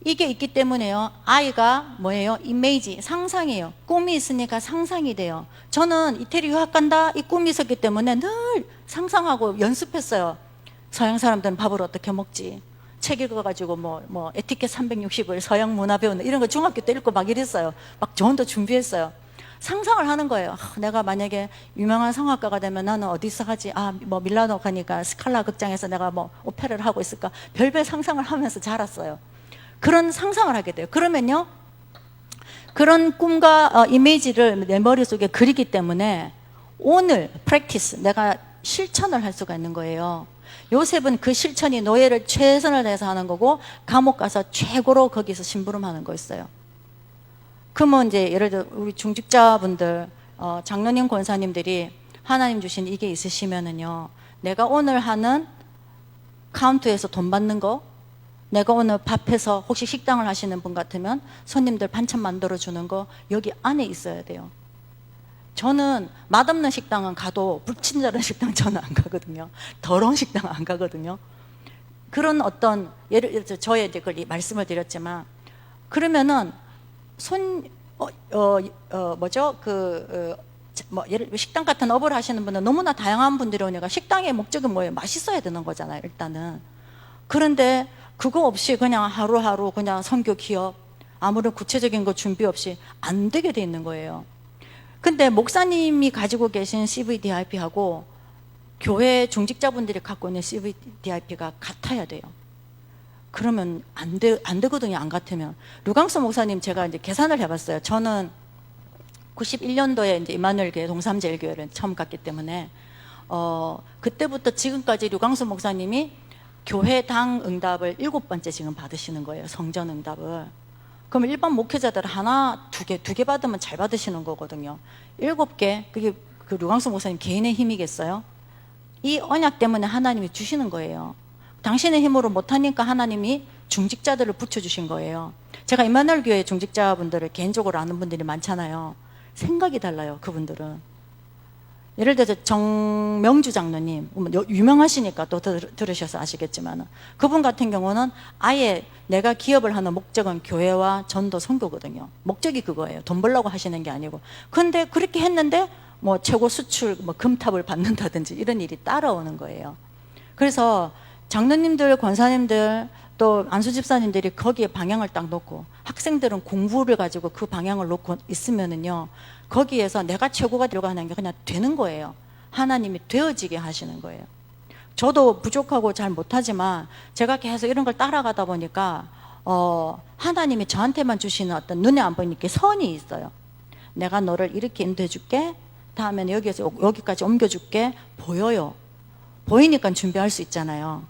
이게 있기 때문에요. 아이가 뭐예요? 이미지, 상상이에요. 꿈이 있으니까 상상이 돼요. 저는 이태리 유학 간다 이 꿈이 있었기 때문에 늘 상상하고 연습했어요. 서양 사람들은 밥을 어떻게 먹지? 책 읽어가지고 뭐 에티켓 360을 서양 문화 배우는 이런 거 중학교 때 읽고 막 이랬어요. 막 저 혼자 준비했어요. 상상을 하는 거예요. 내가 만약에 유명한 성악가가 되면 나는 어디서 하지? 뭐 밀라노 가니까 스칼라 극장에서 내가 뭐 오페라를 하고 있을까? 별별 상상을 하면서 자랐어요. 그런 상상을 하게 돼요. 그러면요, 그런 꿈과 이미지를 내 머릿속에 그리기 때문에 오늘 프랙티스, 내가 실천을 할 수가 있는 거예요. 요셉은 그 실천이 노예를 최선을 다해서 하는 거고 감옥 가서 최고로 거기서 심부름하는 거였어요. 그러면 이제 예를 들어 우리 중직자분들, 장로님 권사님들이 하나님 주신 이게 있으시면은요, 내가 오늘 하는 카운트에서 돈 받는 거, 내가 오늘 밥해서 혹시 식당을 하시는 분 같으면 손님들 반찬 만들어 주는 거 여기 안에 있어야 돼요. 저는 맛없는 식당은 가도 불친절한 식당 저는 안 가거든요. 더러운 식당 안 가거든요. 그런 어떤 예를 들어 저의 이제 그걸 말씀을 드렸지만, 그러면은 예를 들어 식당 같은 업을 하시는 분은 너무나 다양한 분들이 오니까 식당의 목적이 뭐예요? 맛있어야 되는 거잖아요, 일단은. 그런데 그거 없이 그냥 하루하루 그냥 선교 기업 아무런 구체적인 거 준비 없이 안 되게 돼 있는 거예요. 근데 목사님이 가지고 계신 CVDIP하고 교회 중직자분들이 갖고 있는 CVDIP가 같아야 돼요. 그러면 안 되거든요. 안 같으면. 류광수 목사님 제가 이제 계산을 해봤어요. 저는 91년도에 이제 임마누엘 교회 동삼제일교회를 처음 갔기 때문에 그때부터 지금까지 류광수 목사님이 교회당 응답을 7번째 지금 받으시는 거예요. 성전 응답을. 그럼 일반 목회자들 하나, 두 개 받으면 잘 받으시는 거거든요. 7개, 그게 그 류광수 목사님 개인의 힘이겠어요? 이 언약 때문에 하나님이 주시는 거예요. 당신의 힘으로 못하니까 하나님이 중직자들을 붙여주신 거예요. 제가 임마누엘 교회 중직자분들을 개인적으로 아는 분들이 많잖아요. 생각이 달라요, 그분들은. 예를 들어서 정명주 장로님, 유명하시니까 또 들으셔서 아시겠지만, 그분 같은 경우는 아예 내가 기업을 하는 목적은 교회와 전도 선교거든요. 목적이 그거예요. 돈 벌려고 하시는 게 아니고. 근데 그렇게 했는데 뭐 최고 수출 금탑을 받는다든지 이런 일이 따라오는 거예요. 그래서 장로님들, 권사님들, 또 안수 집사님들이 거기에 방향을 딱 놓고, 학생들은 공부를 가지고 그 방향을 놓고 있으면은요, 거기에서 내가 최고가 되려고 하는 게 그냥 되는 거예요. 하나님이 되어지게 하시는 거예요. 저도 부족하고 잘 못하지만 제가 계속 이런 걸 따라가다 보니까 하나님이 저한테만 주시는 어떤 눈에 안 보이는 게 선이 있어요. 내가 너를 이렇게 인도해 줄게, 다음에는 여기에서 여기까지 옮겨줄게. 보여요. 보이니까 준비할 수 있잖아요.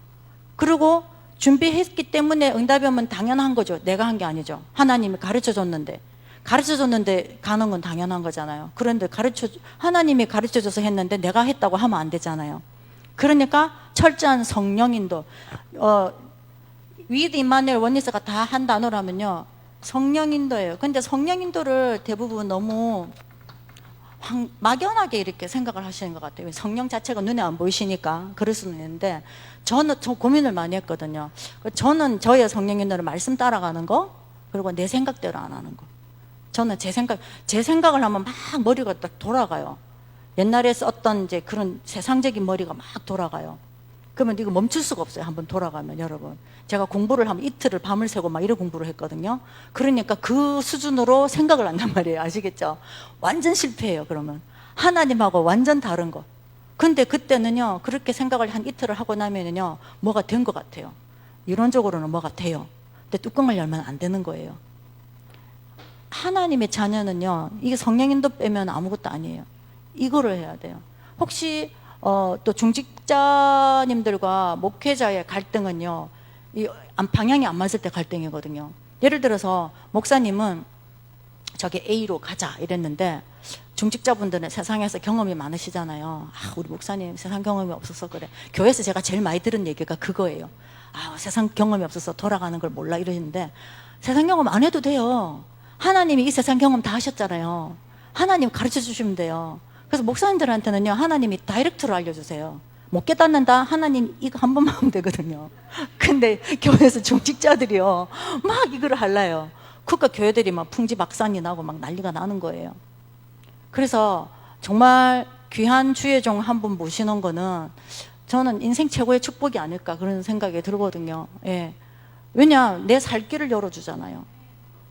그리고 준비했기 때문에 응답이 오면 당연한 거죠. 내가 한 게 아니죠. 하나님이 가르쳐줬는데 가는 건 당연한 거잖아요. 그런데 하나님이 가르쳐줘서 했는데 내가 했다고 하면 안 되잖아요. 그러니까 철저한 성령인도, 위드 임마누엘 원리스가 다 한 단어라면요, 성령인도예요. 근데 성령인도를 대부분 너무 막연하게 이렇게 생각을 하시는 것 같아요. 성령 자체가 눈에 안 보이시니까 그럴 수는 있는데, 저는 고민을 많이 했거든요. 저는 저의 성령인도를 말씀 따라가는 거, 그리고 내 생각대로 안 하는 거. 저는 제 생각을 하면 막 머리가 딱 돌아가요. 옛날에 썼던 이제 그런 세상적인 머리가 막 돌아가요. 그러면 이거 멈출 수가 없어요. 한번 돌아가면. 여러분, 제가 공부를 하면 이틀을 밤을 새고 막 이런 공부를 했거든요. 그러니까 그 수준으로 생각을 한단 말이에요. 아시겠죠? 완전 실패해요. 그러면 하나님하고 완전 다른 거. 근데 그때는요, 그렇게 생각을 한 이틀을 하고 나면은요, 뭐가 된 것 같아요. 이론적으로는 뭐가 돼요. 근데 뚜껑을 열면 안 되는 거예요. 하나님의 자녀는요, 이게 성령인도 빼면 아무것도 아니에요. 이거를 해야 돼요. 혹시 또 중직자님들과 목회자의 갈등은요, 방향이 안 맞을 때 갈등이거든요. 예를 들어서 목사님은 저기 A로 가자 이랬는데, 중직자분들은 세상에서 경험이 많으시잖아요. 우리 목사님 세상 경험이 없어서 그래. 교회에서 제가 제일 많이 들은 얘기가 그거예요. 세상 경험이 없어서 돌아가는 걸 몰라 이러시는데, 세상 경험 안 해도 돼요. 하나님이 이 세상 경험 다 하셨잖아요. 하나님 가르쳐 주시면 돼요. 그래서 목사님들한테는요, 하나님이 다이렉트로 알려주세요. 못 깨닫는다? 하나님 이거 한 번만 하면 되거든요. 근데 교회에서 중직자들이요, 막 이걸 할라요. 그러니까 교회들이 막 풍지박산이 나고 막 난리가 나는 거예요. 그래서 정말 귀한 주의 종 한 분 모시는 거는 저는 인생 최고의 축복이 아닐까 그런 생각이 들거든요. 예. 왜냐, 내 살 길을 열어주잖아요.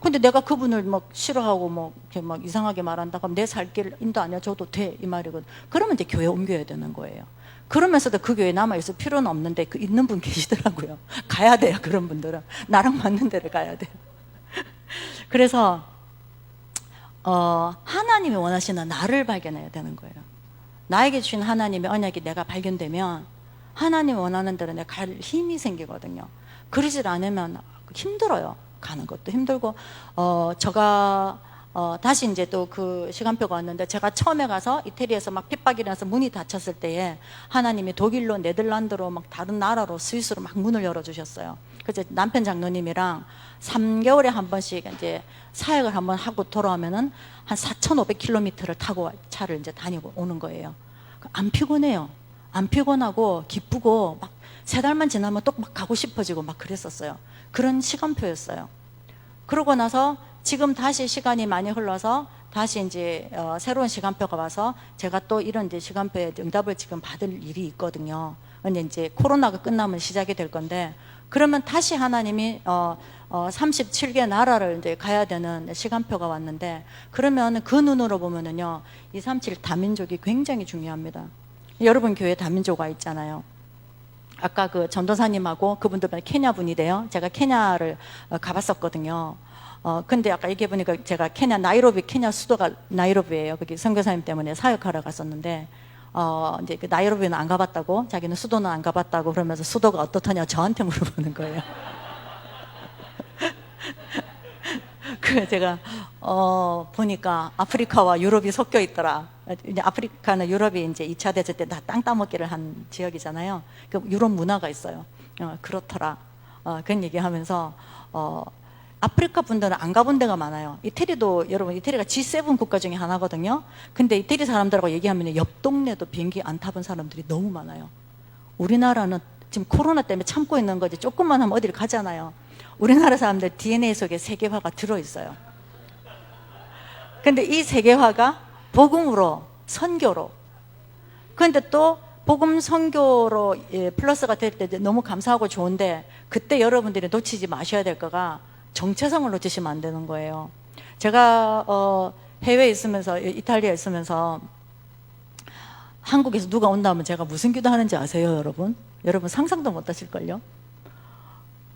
근데 내가 그분을 막 싫어하고 뭐 이렇게 막 이상하게 말한다 그러면 내 살 길 인도 안 해줘도 돼 이 말이거든. 그러면 이제 교회 옮겨야 되는 거예요. 그러면서도 그 교회에 남아있을 필요는 없는데 그 있는 분 계시더라고요. 가야 돼요. 그런 분들은 나랑 맞는 데를 가야 돼요. 그래서 하나님이 원하시는 나를 발견해야 되는 거예요. 나에게 주신 하나님의 언약이 내가 발견되면 하나님이 원하는 대로 내가 갈 힘이 생기거든요. 그러질 않으면 힘들어요. 가는 것도 힘들고, 제가 다시 이제 또 그 시간표가 왔는데, 제가 처음에 가서 이태리에서 막 핍박이 일어나서 문이 닫혔을 때에 하나님이 독일로, 네덜란드로, 막 다른 나라로, 스위스로 막 문을 열어주셨어요. 그래서 남편 장로님이랑 3개월에 한 번씩 이제 사역을 한번 하고 돌아오면은 한 4,500km를 타고 차를 이제 다니고 오는 거예요. 안 피곤해요. 안 피곤하고 기쁘고 막 3달만 지나면 또 막 가고 싶어지고 막 그랬었어요. 그런 시간표였어요. 그러고 나서 지금 다시 시간이 많이 흘러서 다시 이제 새로운 시간표가 와서 제가 또 이런 이제 시간표에 응답을 지금 받을 일이 있거든요. 근데 이제 코로나가 끝나면 시작이 될 건데, 그러면 다시 하나님이 37개 나라를 이제 가야 되는 시간표가 왔는데, 그러면 그 눈으로 보면은요, 237 다민족이 굉장히 중요합니다. 여러분 교회 다민족화 있잖아요. 아까 그 전도사님하고 그분들은 케냐 분이래요. 제가 케냐를 가봤었거든요. 근데 아까 얘기해보니까 제가 케냐 수도가 나이로비예요. 거기 선교사님 때문에 사역하러 갔었는데, 이제 그 나이로비는 안 가봤다고, 자기는 수도는 안 가봤다고 그러면서 수도가 어떻더냐 저한테 물어보는 거예요. 그 제가 보니까 아프리카와 유럽이 섞여 있더라. 이제 아프리카는 유럽이 이제 2차 대전 때 다 땅 따먹기를 한 지역이잖아요. 그 유럽 문화가 있어요. 그렇더라. 그런 얘기하면서 아프리카 분들은 안 가본 데가 많아요. 이태리도, 여러분 이태리가 G7 국가 중에 하나거든요. 근데 이태리 사람들하고 얘기하면 옆 동네도 비행기 안 타본 사람들이 너무 많아요. 우리나라는 지금 코로나 때문에 참고 있는 거지, 조금만 하면 어디를 가잖아요. 우리나라 사람들 DNA 속에 세계화가 들어있어요. 근데 이 세계화가 복음으로, 선교로, 근데 또 복음 선교로 플러스가 될 때 너무 감사하고 좋은데, 그때 여러분들이 놓치지 마셔야 될 거가 정체성을 놓치시면 안 되는 거예요. 제가 해외에 있으면서, 이탈리아에 있으면서 한국에서 누가 온다면 제가 무슨 기도하는지 아세요, 여러분? 여러분 상상도 못 하실걸요?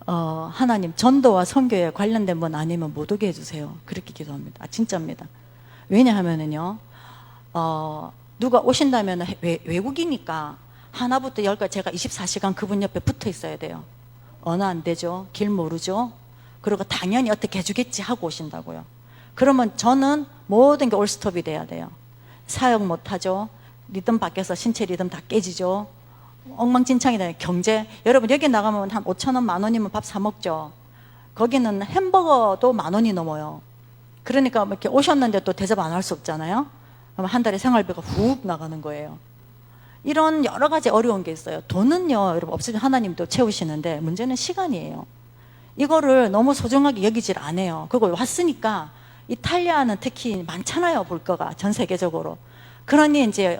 하나님 전도와 선교에 관련된 분 아니면 못 오게 해주세요. 그렇게 기도합니다. 진짜입니다. 왜냐하면은요, 누가 오신다면 외국이니까 하나부터 열까지 제가 24시간 그분 옆에 붙어 있어야 돼요. 언어 안 되죠. 길 모르죠. 그리고 당연히 어떻게 해주겠지 하고 오신다고요. 그러면 저는 모든 게 올스톱이 돼야 돼요. 사역 못하죠. 리듬 밖에서 신체 리듬 다 깨지죠. 엉망진창이다. 경제. 여러분, 여기 나가면 한 5천 원, 만 원이면 밥 사 먹죠. 거기는 햄버거도 만 원이 넘어요. 그러니까 뭐 이렇게 오셨는데 또 대접 안 할 수 없잖아요. 그럼 한 달에 생활비가 훅 나가는 거예요. 이런 여러 가지 어려운 게 있어요. 돈은요, 여러분, 없으면 하나님도 채우시는데 문제는 시간이에요. 이거를 너무 소중하게 여기질 않아요. 그리고 왔으니까 이탈리아는 특히 많잖아요, 볼 거가 전 세계적으로. 그러니 이제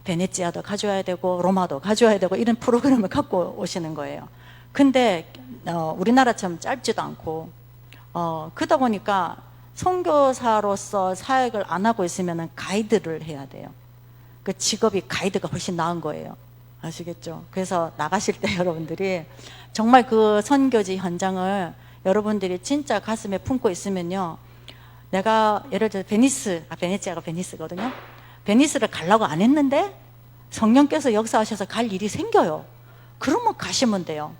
베네치아도 가져와야 되고 로마도 가져와야 되고 이런 프로그램을 갖고 오시는 거예요. 근데 우리나라처럼 짧지도 않고 그러다 보니까 선교사로서 사역을 안 하고 있으면 가이드를 해야 돼요. 그 직업이 가이드가 훨씬 나은 거예요. 아시겠죠? 그래서 나가실 때 여러분들이 정말 그 선교지 현장을 여러분들이 진짜 가슴에 품고 있으면요, 내가 예를 들어 베네치아가 베니스거든요. 베니스를 가려고 안 했는데 성령께서 역사하셔서 갈 일이 생겨요. 그러면 가시면 돼요.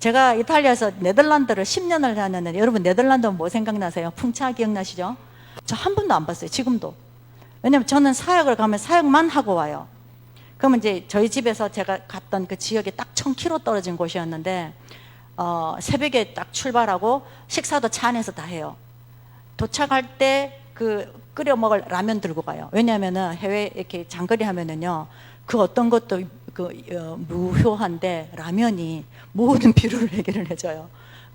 제가 이탈리아에서 네덜란드를 10년을 다녔는데, 여러분 네덜란드는 뭐 생각나세요? 풍차 기억나시죠? 저 한 번도 안 봤어요, 지금도. 왜냐면 저는 사역을 가면 사역만 하고 와요. 그러면 이제 저희 집에서 제가 갔던 그 지역이 딱 1000km 떨어진 곳이었는데, 새벽에 딱 출발하고 식사도 차 안에서 다 해요. 도착할 때 그 끓여 먹을 라면 들고 가요. 왜냐하면은 해외 이렇게 장거리 하면은요, 그 어떤 것도 무효한데 라면이 모든 피로를 해결을 해줘요.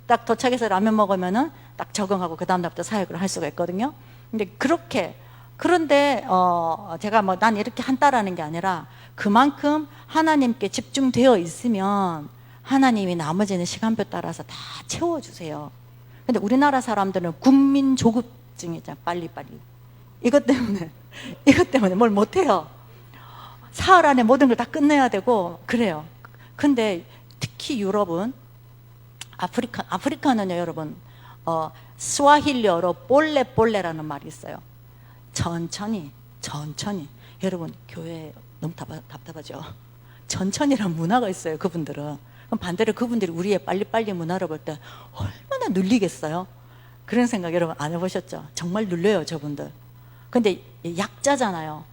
딱 도착해서 라면 먹으면은 딱 적응하고 그 다음날부터 사역을 할 수가 있거든요. 근데 그런데 제가 뭐 난 이렇게 한다라는 게 아니라 그만큼 하나님께 집중되어 있으면 하나님이 나머지는 시간표 따라서 다 채워주세요. 근데 우리나라 사람들은 국민 조급증이잖아. 빨리빨리. 이것 때문에 뭘 못해요. 사흘 안에 모든 걸 다 끝내야 되고 그래요. 근데 특히 유럽은, 아프리카는요, 여러분, 스와힐리어로 볼레볼레라는 말이 있어요. 천천히. 여러분, 교회 너무 답답하죠? 천천히란 문화가 있어요, 그분들은. 그럼 반대로 그분들이 우리의 빨리빨리 문화를 볼 때 얼마나 눌리겠어요? 그런 생각 여러분 안 해보셨죠? 정말 눌려요, 저분들. 근데 약자잖아요.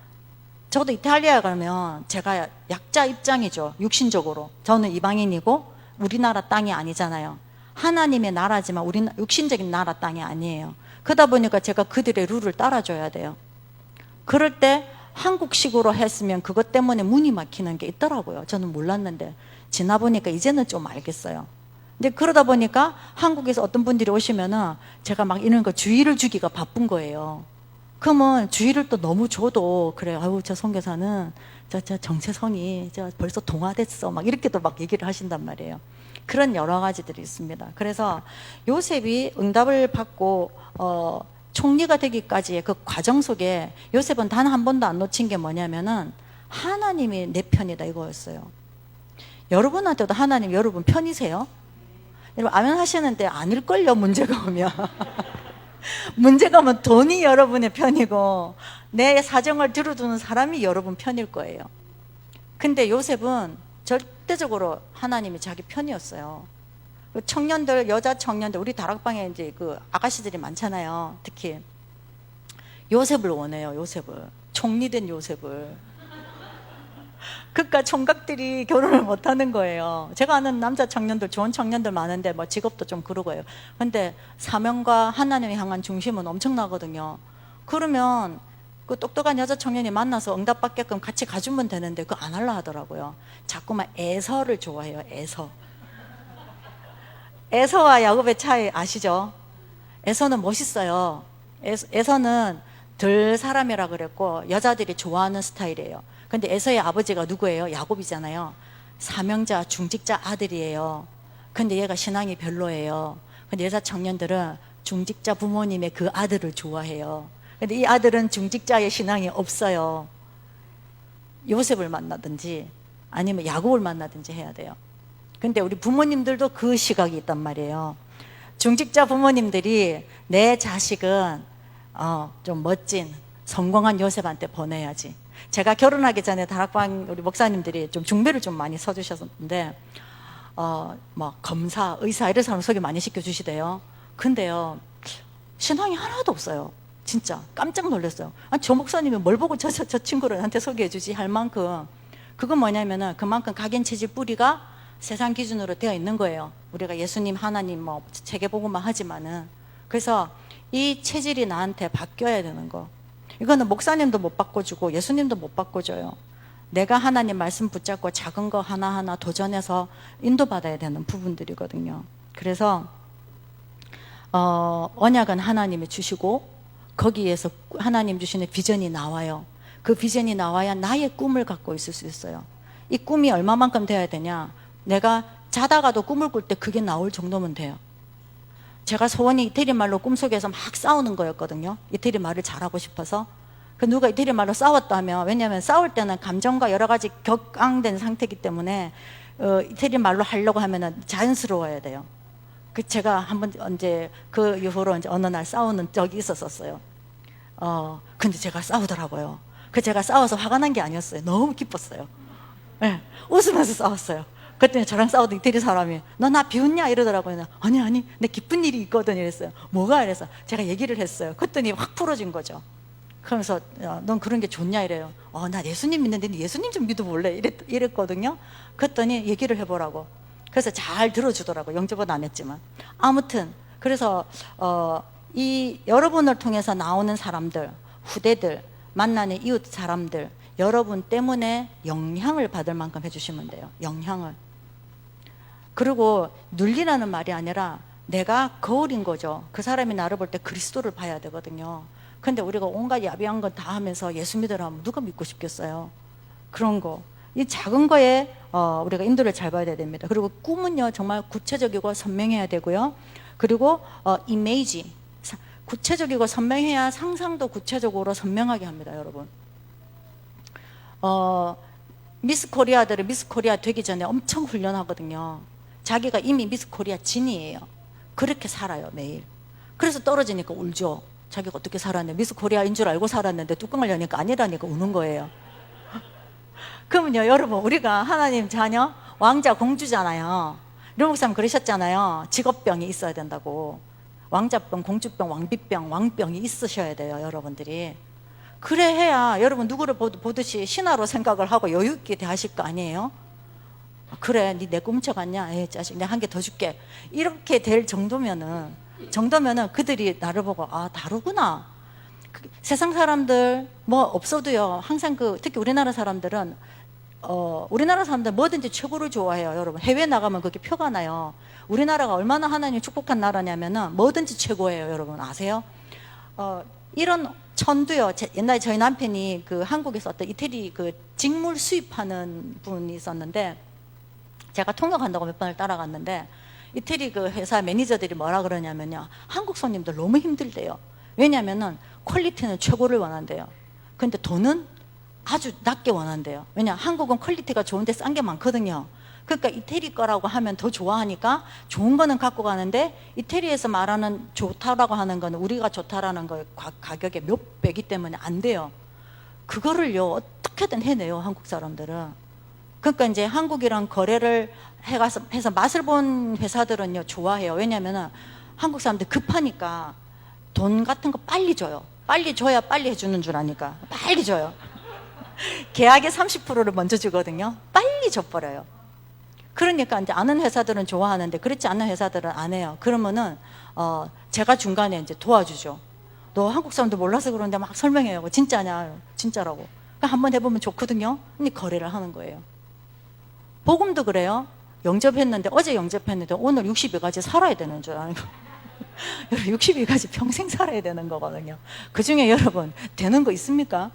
저도 이탈리아에 가면 제가 약자 입장이죠, 육신적으로. 저는 이방인이고 우리나라 땅이 아니잖아요. 하나님의 나라지만 우리 육신적인 나라 땅이 아니에요. 그러다 보니까 제가 그들의 룰을 따라줘야 돼요. 그럴 때 한국식으로 했으면 그것 때문에 문이 막히는 게 있더라고요. 저는 몰랐는데 지나보니까 이제는 좀 알겠어요. 근데 그러다 보니까 한국에서 어떤 분들이 오시면은 제가 막 이런 거 주의를 주기가 바쁜 거예요. 그러면 주의를 또 너무 줘도 그래요. 아유, 저 선교사는 저 정체성이 저 벌써 동화됐어, 막 이렇게도 막 얘기를 하신단 말이에요. 그런 여러 가지들이 있습니다. 그래서 요셉이 응답을 받고 총리가 되기까지의 그 과정 속에 요셉은 단 한 번도 안 놓친 게 뭐냐면은 하나님이 내 편이다, 이거였어요. 여러분한테도 하나님 여러분 편이세요? 여러분 아멘 하시는데 아닐걸요, 문제가 오면. 문제가 오면 돈이 여러분의 편이고 내 사정을 들어주는 사람이 여러분 편일 거예요. 근데 요셉은 절대적으로 하나님이 자기 편이었어요. 청년들, 여자 청년들, 우리 다락방에 이제 그 아가씨들이 많잖아요. 특히 요셉을 원해요. 요셉을, 총리된 요셉을. 그러니까 총각들이 결혼을 못 하는 거예요. 제가 아는 남자 청년들, 좋은 청년들 많은데 뭐 직업도 좀 그러고요. 근데 사명과 하나님을 향한 중심은 엄청나거든요. 그러면 그 똑똑한 여자 청년이 만나서 응답받게끔 같이 가주면 되는데 그거 안 하려 하더라고요. 자꾸만 에서를 좋아해요. 에서와 야곱의 차이 아시죠? 에서는 멋있어요. 에서는 덜 사람이라 그랬고 여자들이 좋아하는 스타일이에요. 근데 에서의 아버지가 누구예요? 야곱이잖아요. 사명자, 중직자 아들이에요. 근데 얘가 신앙이 별로예요. 근데 여자 청년들은 중직자 부모님의 그 아들을 좋아해요. 근데 이 아들은 중직자의 신앙이 없어요. 요셉을 만나든지 아니면 야곱을 만나든지 해야 돼요. 근데 우리 부모님들도 그 시각이 있단 말이에요. 중직자 부모님들이 내 자식은 좀 멋진 성공한 요셉한테 보내야지. 제가 결혼하기 전에 다락방 우리 목사님들이 좀 중배를 좀 많이 서주셨는데 뭐 검사, 의사 이런 사람 소개 많이 시켜주시대요. 근데요, 신앙이 하나도 없어요. 진짜 깜짝 놀랐어요. 아니, 저 목사님이 뭘 보고 저 친구를 나한테 소개해주지 할 만큼. 그건 뭐냐면은 그만큼 각인체질 뿌리가 세상 기준으로 되어 있는 거예요. 우리가 예수님, 하나님 뭐 세계복음만 하지만은. 그래서 이 체질이 나한테 바뀌어야 되는 거. 이거는 목사님도 못 바꿔주고 예수님도 못 바꿔줘요. 내가 하나님 말씀 붙잡고 작은 거 하나하나 도전해서 인도받아야 되는 부분들이거든요. 그래서 언약은 하나님이 주시고 거기에서 하나님 주시는 비전이 나와요. 그 비전이 나와야 나의 꿈을 갖고 있을 수 있어요. 이 꿈이 얼마만큼 돼야 되냐? 내가 자다가도 꿈을 꿀 때 그게 나올 정도면 돼요. 제가 소원이 이태리 말로 꿈속에서 막 싸우는 거였거든요. 이태리 말을 잘하고 싶어서. 그 누가 이태리 말로 싸웠다면, 왜냐하면 싸울 때는 감정과 여러 가지 격앙된 상태이기 때문에 이태리 말로 하려고 하면은 자연스러워야 돼요. 그 제가 한번 언제 그 이후로 이제 어느 날 싸우는 적이 있었어요. 근데 제가 싸우더라고요. 그 제가 싸워서 화가 난 게 아니었어요. 너무 기뻤어요. 네, 웃으면서 싸웠어요. 그랬더니 저랑 싸우던 이태리 사람이 너 나 비웃냐 이러더라고요. 아니 내 기쁜 일이 있거든 이랬어요. 뭐가 이래서 제가 얘기를 했어요. 그랬더니 확 풀어진 거죠. 그러면서 넌 그런 게 좋냐 이래요. 나 예수님 믿는데 예수님 좀 믿어볼래 이랬거든요. 그랬더니 얘기를 해보라고. 그래서 잘 들어주더라고요. 영접은 안 했지만. 아무튼 그래서 이 여러분을 통해서 나오는 사람들, 후대들, 만나는 이웃 사람들, 여러분 때문에 영향을 받을 만큼 해주시면 돼요. 영향을. 그리고 눌리라는 말이 아니라 내가 거울인 거죠. 그 사람이 나를 볼 때 그리스도를 봐야 되거든요. 근데 우리가 온갖 야비한 건 다 하면서 예수 믿으라 하면 누가 믿고 싶겠어요? 그런 거. 이 작은 거에 우리가 인도를 잘 봐야 됩니다. 그리고 꿈은요 정말 구체적이고 선명해야 되고요. 그리고 이미지, 구체적이고 선명해야 상상도 구체적으로 선명하게 합니다. 여러분, 미스 코리아들은 미스 코리아 되기 전에 엄청 훈련하거든요. 자기가 이미 미스 코리아 진이에요. 그렇게 살아요 매일. 그래서 떨어지니까 울죠. 자기가 어떻게 살았네, 미스 코리아인 줄 알고 살았는데 뚜껑을 여니까 아니라니까 우는 거예요. 그러면요 여러분, 우리가 하나님 자녀, 왕자 공주잖아요. 류목사님 그러셨잖아요. 직업병이 있어야 된다고. 왕자병, 공주병, 왕비병, 왕병이 있으셔야 돼요 여러분들이. 그래 해야 여러분 누구를 보듯이 신하로 생각을 하고 여유 있게 대하실 거 아니에요? 그래, 니 내 꿈 훔쳐갔냐? 에이 자식, 내가 한 개 더 줄게. 이렇게 될 정도면은 그들이 나를 보고 다르구나. 세상 사람들 뭐 없어도요 항상 특히 우리나라 사람들은 우리나라 사람들 뭐든지 최고를 좋아해요. 여러분, 해외 나가면 그게 표가 나요. 우리나라가 얼마나 하나님 축복한 나라냐면은 뭐든지 최고예요. 여러분 아세요? 이런 천도요. 옛날에 저희 남편이 한국에서 어떤 이태리 직물 수입하는 분이 있었는데, 제가 통역한다고 몇 번을 따라갔는데 이태리 회사 매니저들이 뭐라 그러냐면요, 한국 손님들 너무 힘들대요. 왜냐면은 퀄리티는 최고를 원한대요. 근데 돈은 아주 낮게 원한대요. 왜냐, 한국은 퀄리티가 좋은데 싼 게 많거든요. 그러니까 이태리 거라고 하면 더 좋아하니까 좋은 거는 갖고 가는데, 이태리에서 말하는 좋다라고 하는 거는 우리가 좋다라는 거 가격의 몇 배기 때문에 안 돼요. 그거를요 어떻게든 해내요 한국 사람들은. 그러니까 이제 한국이랑 거래를 해서 맛을 본 회사들은요 좋아해요. 왜냐면은 한국 사람들 급하니까 돈 같은 거 빨리 줘요. 빨리 줘야 빨리 해주는 줄 아니까 빨리 줘요. 계약의 30%를 먼저 주거든요. 빨리 줘버려요. 그러니까 이제 아는 회사들은 좋아하는데 그렇지 않은 회사들은 안 해요. 그러면은 제가 중간에 이제 도와주죠. 너 한국 사람들 몰라서 그러는데 막 설명해요. 진짜냐? 진짜라고. 한번 해보면 좋거든요. 근데 거래를 하는 거예요. 복음도 그래요. 어제 영접했는데 오늘 62가지 살아야 되는 줄 알고 62가지 평생 살아야 되는 거거든요. 그 중에 여러분 되는 거 있습니까?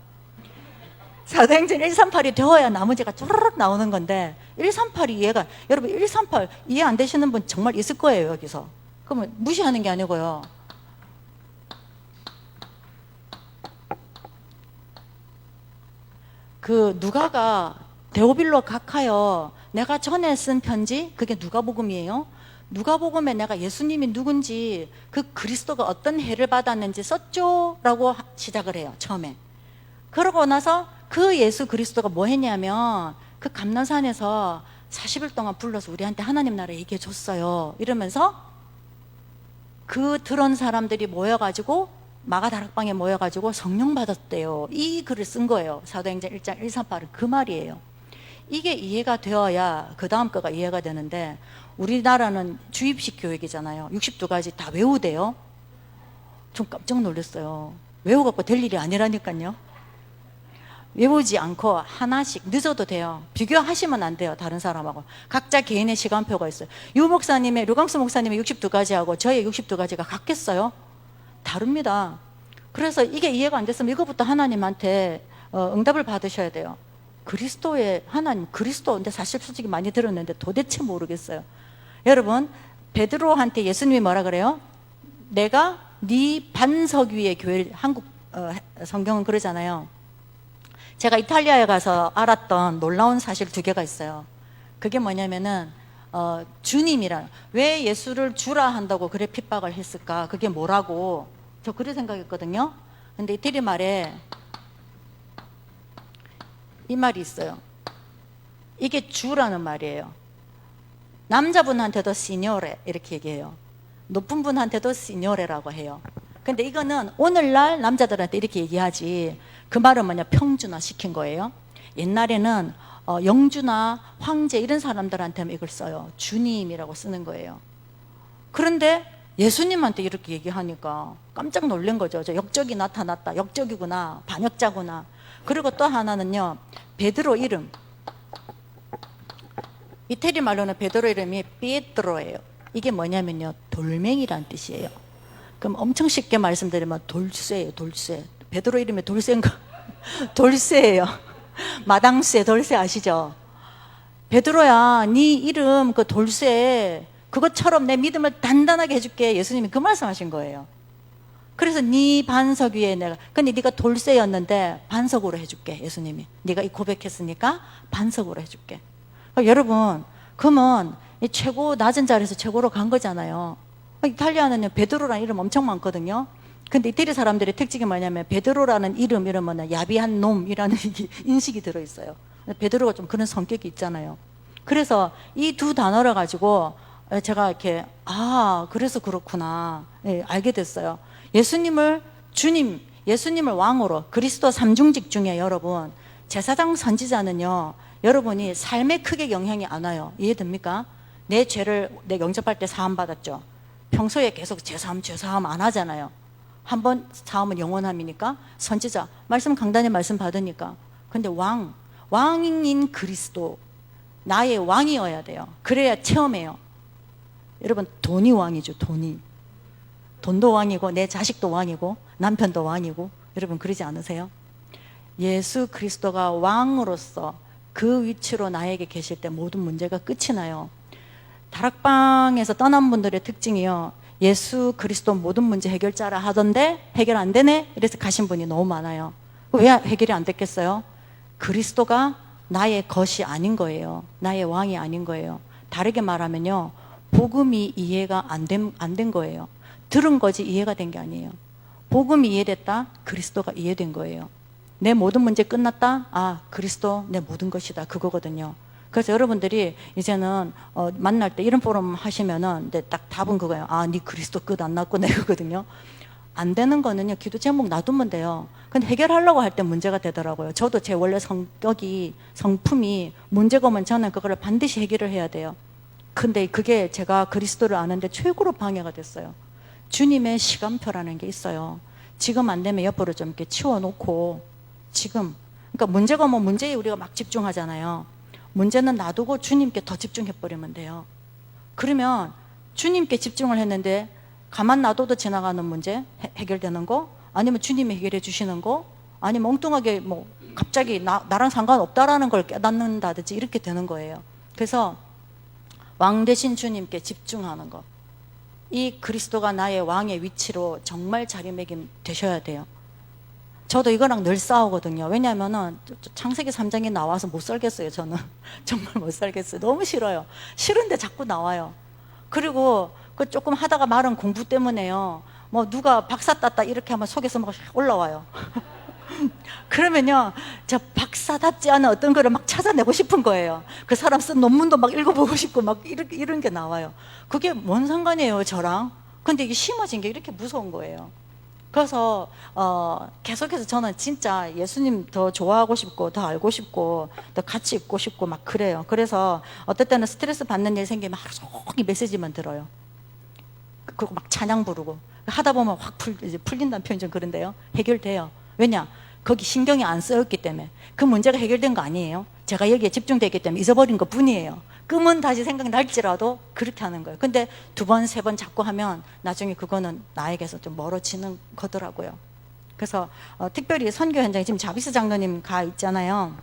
사도행전 138이 되어야 나머지가 쭈르륵 나오는 건데 138이 여러분 138 이해 안 되시는 분 정말 있을 거예요 여기서. 그러면 무시하는 게 아니고요. 누가가 데오빌로 각하여, 내가 전에 쓴 편지 그게 누가복음이에요. 누가복음에 내가 예수님이 누군지, 그리스도가 어떤 해를 받았는지 썼죠 라고 시작을 해요 처음에. 그러고 나서 예수 그리스도가 뭐 했냐면 감난산에서 40일 동안 불러서 우리한테 하나님 나라 얘기해 줬어요 이러면서 들은 사람들이 모여가지고 마가다락방에 모여가지고 성령 받았대요. 이 글을 쓴 거예요. 사도행전 1장 138은 그 말이에요. 이게 이해가 되어야 그 다음 거가 이해가 되는데, 우리나라는 주입식 교육이잖아요. 62가지 다 외우대요. 좀 깜짝 놀랐어요. 외워갖고 될 일이 아니라니까요. 외우지 않고 하나씩, 늦어도 돼요. 비교하시면 안 돼요, 다른 사람하고. 각자 개인의 시간표가 있어요. 류광수 목사님의 62가지하고 저의 62가지가 같겠어요? 다릅니다. 그래서 이게 이해가 안 됐으면 이거부터 하나님한테 응답을 받으셔야 돼요. 그리스도의 하나님, 그리스도. 근데 사실 솔직히 많이 들었는데 도대체 모르겠어요. 여러분, 베드로한테 예수님이 뭐라 그래요? 내가 네 반석 위에 교회를, 한국 성경은 그러잖아요. 제가 이탈리아에 가서 알았던 놀라운 사실 2개가 있어요. 그게 뭐냐면은 주님이란, 왜 예수를 주라 한다고 그래 핍박을 했을까? 그게 뭐라고 저 그래 생각했거든요. 근데 이태리 말에 이 말이 있어요. 이게 주라는 말이에요. 남자분한테도 시뇨레 이렇게 얘기해요. 높은 분한테도 시뇨레라고 해요. 근데 이거는 오늘날 남자들한테 이렇게 얘기하지, 그 말은 뭐냐, 평준화 시킨 거예요. 옛날에는 영주나 황제 이런 사람들한테는 이걸 써요. 주님이라고 쓰는 거예요. 그런데 예수님한테 이렇게 얘기하니까 깜짝 놀란 거죠. 저 역적이 나타났다. 역적이구나. 반역자구나. 그리고 또 하나는요, 베드로 이름. 이태리 말로는 베드로 이름이 피에트로예요. 이게 뭐냐면요, 돌멩이란 뜻이에요. 그럼 엄청 쉽게 말씀드리면 돌쇠예요, 돌쇠. 베드로 이름이 돌쇠인가? 돌쇠예요. 마당쇠, 돌쇠 아시죠? 베드로야, 네 이름 그 돌쇠, 그것처럼 내 믿음을 단단하게 해줄게. 예수님이 그 말씀하신 거예요. 그래서 네 반석 위에 내가, 근데 네가 돌쇠였는데 반석으로 해줄게. 예수님이 네가 이 고백했으니까 반석으로 해줄게. 여러분, 그러면 이 최고 낮은 자리에서 최고로 간 거잖아요. 이탈리아는 베드로라는 이름 엄청 많거든요. 근데 이태리 사람들의 특징이 뭐냐면, 베드로라는 이름은 야비한 놈이라는 인식이 들어있어요. 베드로가 좀 그런 성격이 있잖아요. 그래서 이 2 단어를 가지고 제가 이렇게, 그래서 그렇구나, 알게 됐어요. 예수님을 주님, 예수님을 왕으로, 그리스도 3중직 중에 여러분, 제사장 선지자는요, 여러분이 삶에 크게 영향이 안 와요. 이해됩니까? 내 죄를 내 영접할 때 사함 받았죠. 평소에 계속 죄사함 안 하잖아요. 한번 사함은 영원함이니까. 선지자, 말씀 강단에 말씀 받으니까. 근데 왕인 그리스도, 나의 왕이어야 돼요. 그래야 체험해요. 여러분, 돈이 왕이죠. 돈도 왕이고, 내 자식도 왕이고, 남편도 왕이고. 여러분, 그러지 않으세요? 예수 그리스도가 왕으로서 그 위치로 나에게 계실 때 모든 문제가 끝이 나요. 다락방에서 떠난 분들의 특징이요, 예수 그리스도 모든 문제 해결자라 하던데 해결 안 되네? 이래서 가신 분이 너무 많아요. 왜 해결이 안 됐겠어요? 그리스도가 나의 것이 아닌 거예요. 나의 왕이 아닌 거예요. 다르게 말하면요, 복음이 이해가 안 된 거예요. 들은 거지 이해가 된 게 아니에요. 복음이 이해됐다? 그리스도가 이해된 거예요. 내 모든 문제 끝났다? 그리스도 내 모든 것이다. 그거거든요. 그래서 여러분들이 이제는 만날 때 이런 포럼 하시면은 딱 답은 그거예요. 네 그리스도 끝 안 났고 내거든요. 안 되는 거는요, 기도 제목 놔두면 돼요. 근데 해결하려고 할 때 문제가 되더라고요. 저도 제 원래 성품이 문제가 오면 저는 그거를 반드시 해결을 해야 돼요. 근데 그게 제가 그리스도를 아는데 최고로 방해가 됐어요. 주님의 시간표라는 게 있어요. 지금 안 되면 옆으로 좀 이렇게 치워놓고, 지금, 그러니까 문제가 오면 문제에 우리가 막 집중하잖아요. 문제는 놔두고 주님께 더 집중해버리면 돼요. 그러면 주님께 집중을 했는데 가만 놔둬도 지나가는 문제 해결되는 거, 아니면 주님이 해결해 주시는 거, 아니면 엉뚱하게 뭐 갑자기 나랑 상관없다라는 걸 깨닫는다든지 이렇게 되는 거예요. 그래서 왕 대신 주님께 집중하는 거, 이 그리스도가 나의 왕의 위치로 정말 자리매김 되셔야 돼요. 저도 이거랑 늘 싸우거든요. 왜냐하면은 창세기 3장에 나와서 못 살겠어요. 저는 정말 못 살겠어요. 너무 싫어요. 싫은데 자꾸 나와요. 그리고 그 조금 하다가 말은 공부 때문에요, 뭐 누가 박사 땄다 이렇게 하면 속에서 막 올라와요. 그러면요, 저 박사답지 않은 어떤 거를 막 찾아내고 싶은 거예요. 그 사람 쓴 논문도 막 읽어보고 싶고 막 이런 게 나와요. 그게 뭔 상관이에요, 저랑? 근데 이게 심어진 게 이렇게 무서운 거예요. 그래서 계속해서 저는 진짜 예수님 더 좋아하고 싶고 더 알고 싶고 더 같이 있고 싶고 막 그래요. 그래서 어떨 때는 스트레스 받는 일 생기면 하루 종일 메시지만 들어요. 그리고 막 찬양 부르고 하다 보면 확 이제 풀린다는 표현 좀 그런데요. 해결돼요. 왜냐? 거기 신경이 안 쓰였기 때문에. 그 문제가 해결된 거 아니에요. 제가 여기에 집중됐기 때문에 잊어버린 것 뿐이에요. 끔은 다시 생각날지라도 그렇게 하는 거예요. 근데 두 번, 세 번 자꾸 하면 나중에 그거는 나에게서 좀 멀어지는 거더라고요. 그래서 특별히 선교 현장에 지금 자비스 장로님 가 있잖아요.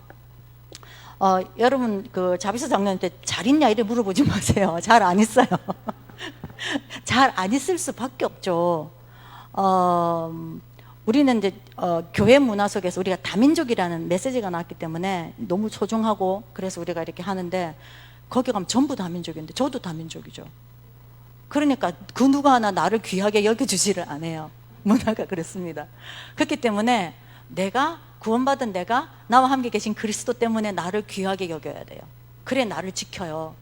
여러분 그 자비스 장로님한테 잘 있냐 이래 물어보지 마세요. 잘 안 있어요. 잘 안 있을 수밖에 없죠. 우리는 이제 교회 문화 속에서 우리가 다민족이라는 메시지가 나왔기 때문에 너무 소중하고 그래서 우리가 이렇게 하는데 거기 가면 전부 다민족인데 저도 다민족이죠. 그러니까 그 누가 하나 나를 귀하게 여겨주지를 않아요. 문화가 그렇습니다. 그렇기 때문에 내가 구원받은 내가 나와 함께 계신 그리스도 때문에 나를 귀하게 여겨야 돼요. 그래 나를 지켜요.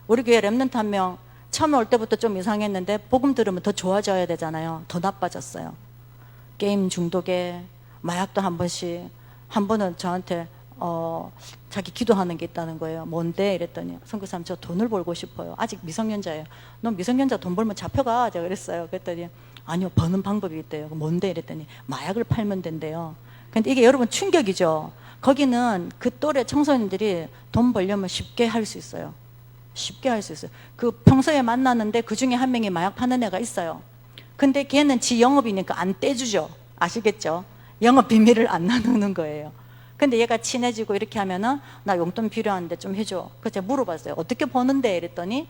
우리 교회 렘넌트 한 명 처음에 올 때부터 좀 이상했는데 복음 들으면 더 좋아져야 되잖아요. 더 나빠졌어요. 게임 중독에 마약도 한 번씩. 한 번은 저한테 자기 기도하는 게 있다는 거예요. 뭔데? 이랬더니 선교사님 저 돈을 벌고 싶어요. 아직 미성년자예요. 너 미성년자 돈 벌면 잡혀가. 제가 그랬어요. 그랬더니 아니요 버는 방법이 있대요. 뭔데? 이랬더니 마약을 팔면 된대요. 근데 이게 여러분 충격이죠. 거기는 그 또래 청소년들이 돈 벌려면 쉽게 할 수 있어요. 쉽게 할 수 있어요. 그 평소에 만나는데 그 중에 한 명이 마약 파는 애가 있어요. 근데 걔는 지 영업이니까 안 떼주죠. 아시겠죠? 영업 비밀을 안 나누는 거예요. 근데 얘가 친해지고 이렇게 하면은 나 용돈 필요한데 좀 해줘. 그래서 제가 물어봤어요. 어떻게 버는데? 이랬더니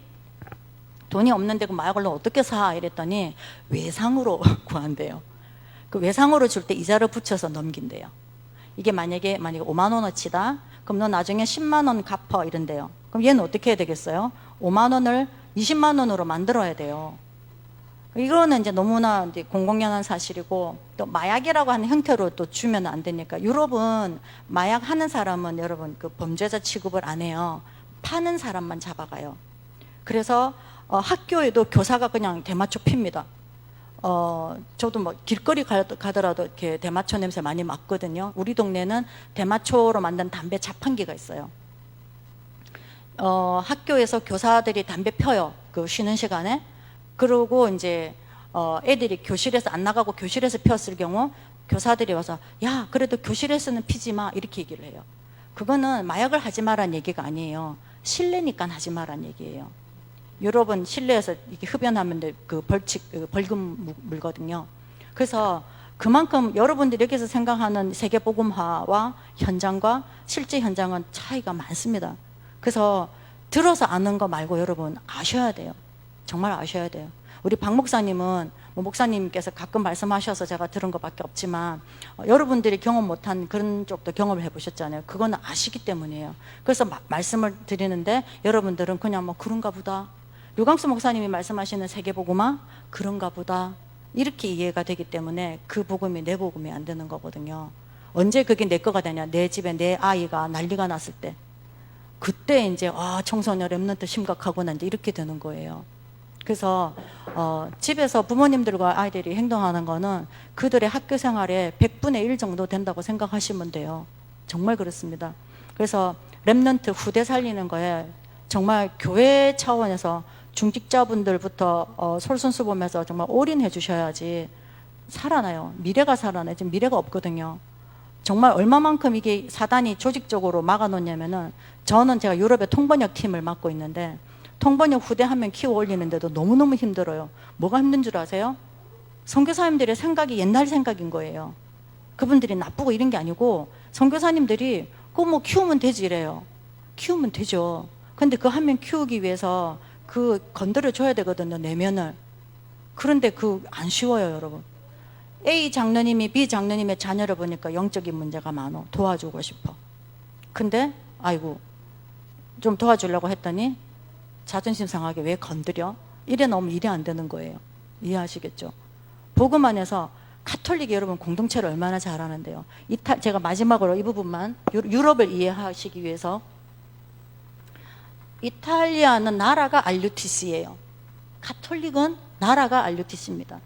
돈이 없는데 그 마약을 너 어떻게 사? 이랬더니 외상으로 구한대요. 그 외상으로 줄 때 이자를 붙여서 넘긴대요. 이게 만약에 5만 원어치다. 그럼 너 나중에 10만 원 갚아 이런대요. 그럼 얘는 어떻게 해야 되겠어요? 5만 원을 20만 원으로 만들어야 돼요. 이거는 이제 너무나 이제 공공연한 사실이고 또 마약이라고 하는 형태로 또 주면 안 되니까 유럽은 마약 하는 사람은 여러분 그 범죄자 취급을 안 해요. 파는 사람만 잡아가요. 그래서 학교에도 교사가 그냥 대마초 핍니다. 저도 뭐 길거리 가더라도 이렇게 대마초 냄새 많이 맡거든요. 우리 동네는 대마초로 만든 담배 자판기가 있어요. 학교에서 교사들이 담배 펴요. 그 쉬는 시간에. 그러고 이제 애들이 교실에서 안 나가고 교실에서 피웠을 경우 교사들이 와서 야 그래도 교실에서는 피지 마 이렇게 얘기를 해요. 그거는 마약을 하지 마란 얘기가 아니에요. 실내니까 하지 마란 얘기예요. 유럽은 실내에서 이렇게 흡연하면 그 벌금 물거든요. 그래서 그만큼 여러분들이 여기서 생각하는 세계복음화와 현장과 실제 현장은 차이가 많습니다. 그래서 들어서 아는 거 말고 여러분 아셔야 돼요. 정말 아셔야 돼요. 우리 박 목사님은 뭐 목사님께서 가끔 말씀하셔서 제가 들은 것밖에 없지만 여러분들이 경험 못한 그런 쪽도 경험을 해보셨잖아요. 그거는 아시기 때문이에요. 그래서 말씀을 드리는데 여러분들은 그냥 뭐 그런가 보다. 류광수 목사님이 말씀하시는 세계복음화 그런가 보다 이렇게 이해가 되기 때문에 그 복음이 내 복음이 안 되는 거거든요. 언제 그게 내 거가 되냐? 내 집에 내 아이가 난리가 났을 때 그때 이제 청소년 렘넌트 심각하구나 이제 이렇게 되는 거예요. 그래서 집에서 부모님들과 아이들이 행동하는 거는 그들의 학교 생활의 100분의 1 정도 된다고 생각하시면 돼요. 정말 그렇습니다. 그래서 렘넌트 후대 살리는 거에 정말 교회 차원에서 중직자분들부터 솔선수범해서 정말 올인해 주셔야지 살아나요. 미래가 살아나요. 지금 미래가 없거든요. 정말 얼마만큼 이게 사단이 조직적으로 막아놓냐면은 저는 제가 유럽의 통번역 팀을 맡고 있는데 통번역 후대 한 명 키워 올리는데도 너무너무 힘들어요. 뭐가 힘든 줄 아세요? 선교사님들의 생각이 옛날 생각인 거예요. 그분들이 나쁘고 이런 게 아니고 선교사님들이 그거 뭐 키우면 되지 이래요. 키우면 되죠. 근데 그 한 명 키우기 위해서 그 건드려 줘야 되거든요. 내면을. 그런데 그 안 쉬워요 여러분. A 장로님이 B 장로님의 자녀를 보니까 영적인 문제가 많어. 도와주고 싶어. 근데 아이고 좀 도와주려고 했더니 자존심 상하게 왜 건드려? 이래 놓으면 일이 안 되는 거예요. 이해하시겠죠? 복음 안에서 가톨릭이 여러분 공동체를 얼마나 잘하는데요. 제가 마지막으로 이 부분만 유럽을 이해하시기 위해서 이탈리아는 나라가 RUTC예요. 가톨릭은 나라가 RUTC입니다.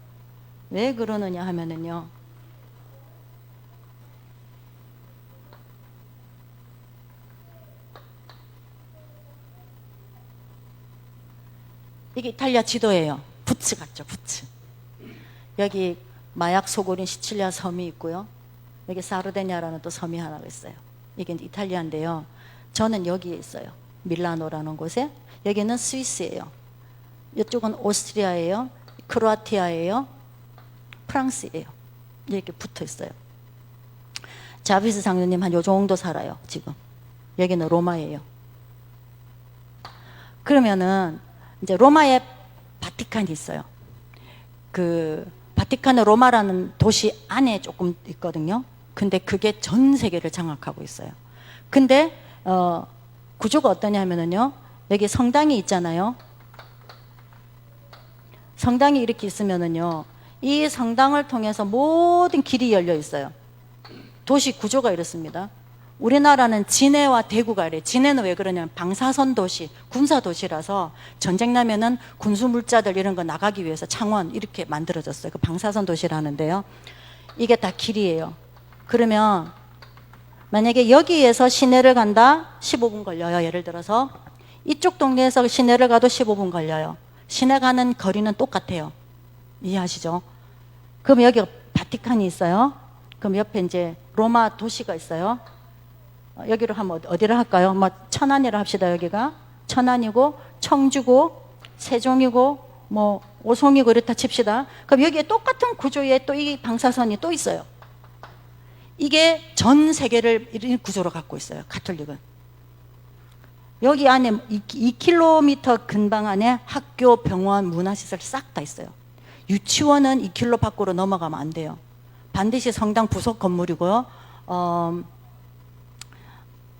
왜 그러느냐 하면은요, 이게 이탈리아 지도예요. 부츠 같죠, 부츠. 여기 마약 소굴인 시칠리아 섬이 있고요. 여기 사르데냐라는 또 섬이 하나가 있어요. 이게 이탈리아인데요. 저는 여기에 있어요. 밀라노라는 곳에. 여기는 스위스예요. 이쪽은 오스트리아예요. 크로아티아예요. 프랑스예요. 이렇게 붙어 있어요. 자비스 장로님 한 요 정도 살아요, 지금. 여기는 로마예요. 그러면은 이제 로마에 바티칸이 있어요. 그 바티칸은 로마라는 도시 안에 조금 있거든요. 근데 그게 전 세계를 장악하고 있어요. 근데 구조가 어떠냐면요, 여기 성당이 있잖아요. 성당이 이렇게 있으면은요, 이 성당을 통해서 모든 길이 열려 있어요. 도시 구조가 이렇습니다. 우리나라는 진해와 대구가 이래. 진해는 왜 그러냐면 방사선 도시, 군사 도시라서 전쟁 나면은 군수 물자들 이런 거 나가기 위해서 창원 이렇게 만들어졌어요. 그 방사선 도시라는데요. 이게 다 길이에요. 그러면 만약에 여기에서 시내를 간다, 15분 걸려요. 예를 들어서 이쪽 동네에서 시내를 가도 15분 걸려요. 시내 가는 거리는 똑같아요. 이해하시죠? 그럼 여기 바티칸이 있어요. 그럼 옆에 이제 로마 도시가 있어요. 여기로 하면 어디를 할까요? 뭐 천안이라 합시다. 여기가 천안이고 청주고 세종이고 뭐 오송이고 이렇다 칩시다. 그럼 여기에 똑같은 구조에 또 이 방사선이 또 있어요. 이게 전 세계를 이런 구조로 갖고 있어요. 가톨릭은. 여기 안에 2km 근방 안에 학교, 병원, 문화시설 싹 다 있어요. 유치원은 2km 밖으로 넘어가면 안 돼요. 반드시 성당 부속 건물이고요.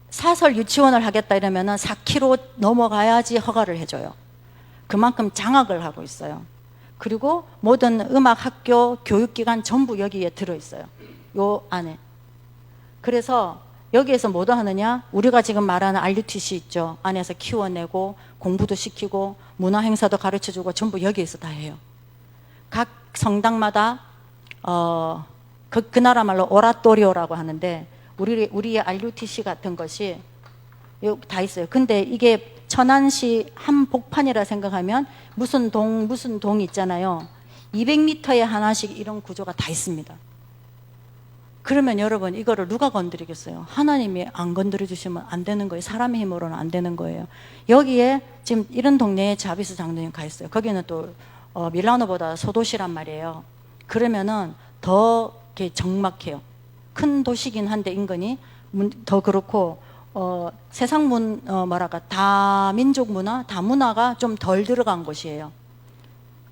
사설 유치원을 하겠다 이러면은 4km 넘어가야지 허가를 해줘요. 그만큼 장악을 하고 있어요. 그리고 모든 음악 학교, 교육기관 전부 여기에 들어있어요. 요 안에. 그래서 여기에서 뭐도 하느냐? 우리가 지금 말하는 RUTC 있죠. 안에서 키워내고 공부도 시키고 문화 행사도 가르쳐주고 전부 여기에서 다 해요. 각 성당마다 그 나라 말로 오라토리오라고 하는데 우리의 RUTC 같은 것이 다 있어요. 근데 이게 천안시 한복판이라 생각하면 무슨 동 있잖아요. 200m에 하나씩 이런 구조가 다 있습니다. 그러면 여러분 이거를 누가 건드리겠어요? 하나님이 안 건드려 주시면 안 되는 거예요. 사람의 힘으로는 안 되는 거예요. 여기에 지금 이런 동네에 자비스 장로님 가 있어요. 거기는 또 밀라노보다 소도시란 말이에요. 그러면은 더 이렇게 적막해요. 큰 도시긴 한데 인근이 더 그렇고 세상 뭐랄까 다민족 문화, 다문화가 좀 덜 들어간 곳이에요.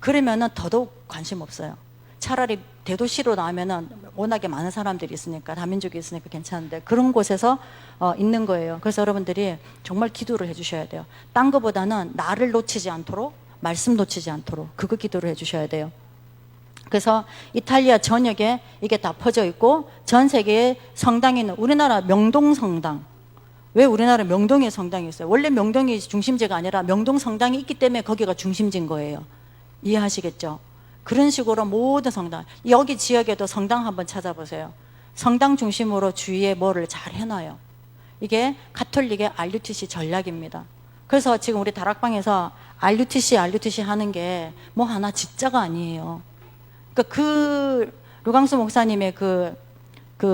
그러면은 더더욱 관심 없어요. 차라리 대도시로 나오면은 워낙에 많은 사람들이 있으니까 다민족이 있으니까 괜찮은데 그런 곳에서 있는 거예요. 그래서 여러분들이 정말 기도를 해주셔야 돼요. 딴 거보다는 나를 놓치지 않도록, 말씀 놓치지 않도록 그거 기도를 해주셔야 돼요. 그래서 이탈리아 전역에 이게 다 퍼져 있고 전 세계에 성당이 있는 우리나라 명동 성당. 왜 우리나라 명동에 성당이 있어요? 원래 명동이 중심지가 아니라 명동 성당이 있기 때문에 거기가 중심지인 거예요. 이해하시겠죠? 그런 식으로 모든 성당, 여기 지역에도 성당 한번 찾아보세요. 성당 중심으로 주위에 뭐를 잘 해놔요. 이게 가톨릭의 RUTC 전략입니다. 그래서 지금 우리 다락방에서 RUTC 하는 게 뭐 하나 진짜가 아니에요. 그러니까 류광수 목사님의 그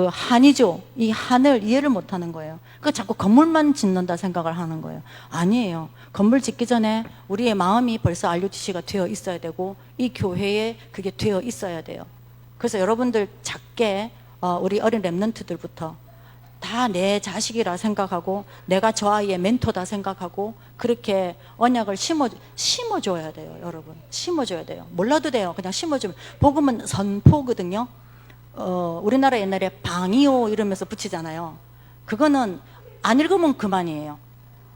한이죠. 이 한을 이해를 못 하는 거예요. 그 자꾸 건물만 짓는다 생각을 하는 거예요. 아니에요. 건물 짓기 전에 우리의 마음이 벌써 RUTC가 되어 있어야 되고 이 교회에 그게 되어 있어야 돼요. 그래서 여러분들 작게 우리 어린 랩런트들부터 다 내 자식이라 생각하고 내가 저 아이의 멘토다 생각하고 그렇게 언약을 심어줘야 돼요. 여러분 심어줘야 돼요. 몰라도 돼요. 그냥 심어주면. 복음은 선포거든요. 우리나라 옛날에 방이요 이러면서 붙이잖아요. 그거는 안 읽으면 그만이에요.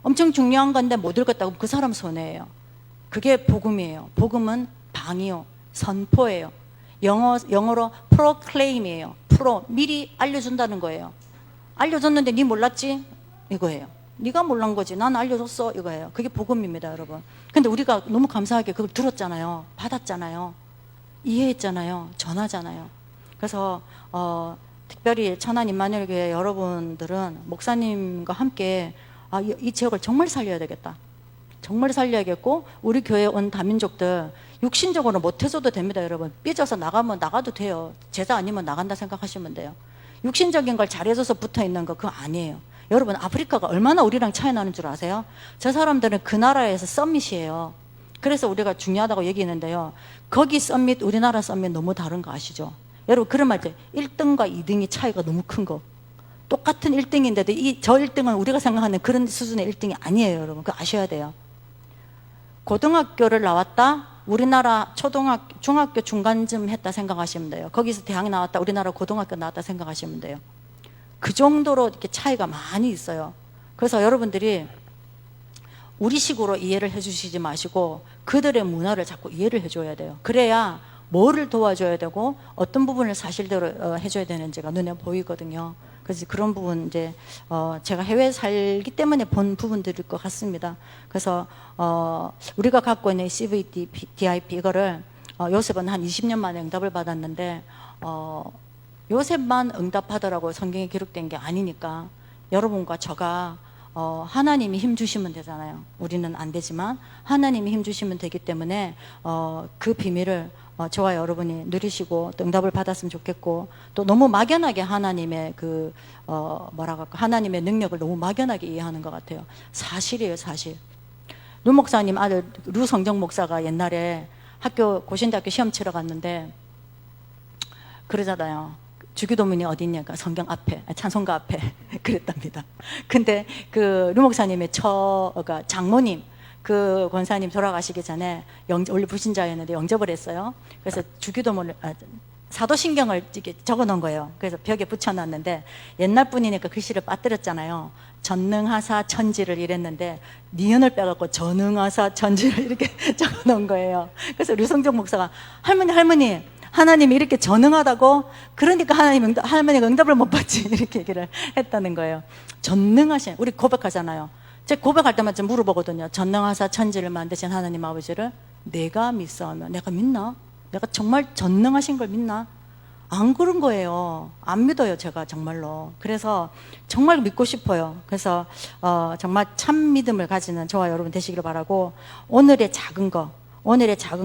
엄청 중요한 건데 못 읽었다고 그 사람 손해예요. 그게 복음이에요. 복음은 방이요, 선포예요. 영어로 proclaim이에요. 미리 알려준다는 거예요. 알려줬는데 네 몰랐지? 이거예요. 네가 몰란 거지. 난 알려줬어. 이거예요. 그게 복음입니다, 여러분. 근데 우리가 너무 감사하게 그걸 들었잖아요. 받았잖아요. 이해했잖아요. 전하잖아요. 그래서 특별히 천안 임마누엘 교회 여러분들은 목사님과 함께 이 지역을 정말 살려야 되겠다. 정말 살려야겠고, 우리 교회에 온 다민족들 육신적으로 못해서도 됩니다. 여러분, 삐져서 나가면 나가도 돼요. 제자 아니면 나간다 생각하시면 돼요. 육신적인 걸 잘해줘서 붙어있는 거 그거 아니에요. 여러분, 아프리카가 얼마나 우리랑 차이 나는 줄 아세요? 저 사람들은 그 나라에서 썸밋이에요. 그래서 우리가 중요하다고 얘기했는데요, 거기 썸밋, 우리나라 썸밋 너무 다른 거 아시죠? 여러분, 그런 말 있죠. 1등과 2등이 차이가 너무 큰 거. 똑같은 1등인데도 저 1등은 우리가 생각하는 그런 수준의 1등이 아니에요. 여러분, 그거 아셔야 돼요. 고등학교를 나왔다, 우리나라 초등학교, 중학교 중간쯤 했다 생각하시면 돼요. 거기서 대학 나왔다, 우리나라 고등학교 나왔다 생각하시면 돼요. 그 정도로 이렇게 차이가 많이 있어요. 그래서 여러분들이 우리식으로 이해를 해주시지 마시고 그들의 문화를 자꾸 이해를 해줘야 돼요. 그래야 뭐를 도와줘야 되고 어떤 부분을 사실대로 해줘야 되는지가 눈에 보이거든요. 그래서 그런 부분 이제 제가 해외에 살기 때문에 본 부분들일 것 같습니다. 그래서 우리가 갖고 있는 CVDIP 이거를 요셉은 한 20년 만에 응답을 받았는데 요셉만 응답하더라고요. 성경에 기록된 게 아니니까. 여러분과 저가 하나님이 힘 주시면 되잖아요. 우리는 안 되지만 하나님이 힘 주시면 되기 때문에 그 비밀을 저와 여러분이 누리시고 또 응답을 받았으면 좋겠고, 또 너무 막연하게 하나님의 그 하나님의 능력을 너무 막연하게 이해하는 것 같아요. 사실이에요, 사실. 루 목사님 아들 루 성정 목사가 옛날에 고신대학교 시험 치러 갔는데 그러잖아요. 주기도문이 어디 있냐가 성경 앞에, 찬송가 앞에 그랬답니다. 근데 그 루 목사님의 그러니까 장모님, 그 권사님 돌아가시기 전에 원래 불신자였는데 영접을 했어요. 그래서 주기도문을 사도신경을 이렇게 적어 놓은 거예요. 그래서 벽에 붙여놨는데 옛날 분이니까 글씨를 빠뜨렸잖아요. 전능하사 천지를 이랬는데 니은을 빼갖고 전능하사 천지를 이렇게 적어 놓은 거예요. 그래서 류성정 목사가 할머니 하나님이 이렇게 전능하다고? 그러니까 할머니가 응답을 못 받지 이렇게 얘기를 했다는 거예요. 전능하신, 우리 고백하잖아요. 제가 고백할 때마다 물어보거든요. 전능하사 천지를 만드신 하나님 아버지를 내가 믿사오며, 내가 믿나? 내가 정말 전능하신 걸 믿나? 안 그런 거예요. 안 믿어요, 제가 정말로. 그래서 정말 믿고 싶어요. 그래서 정말 참 믿음을 가지는 저와 여러분 되시기를 바라고, 오늘의 작은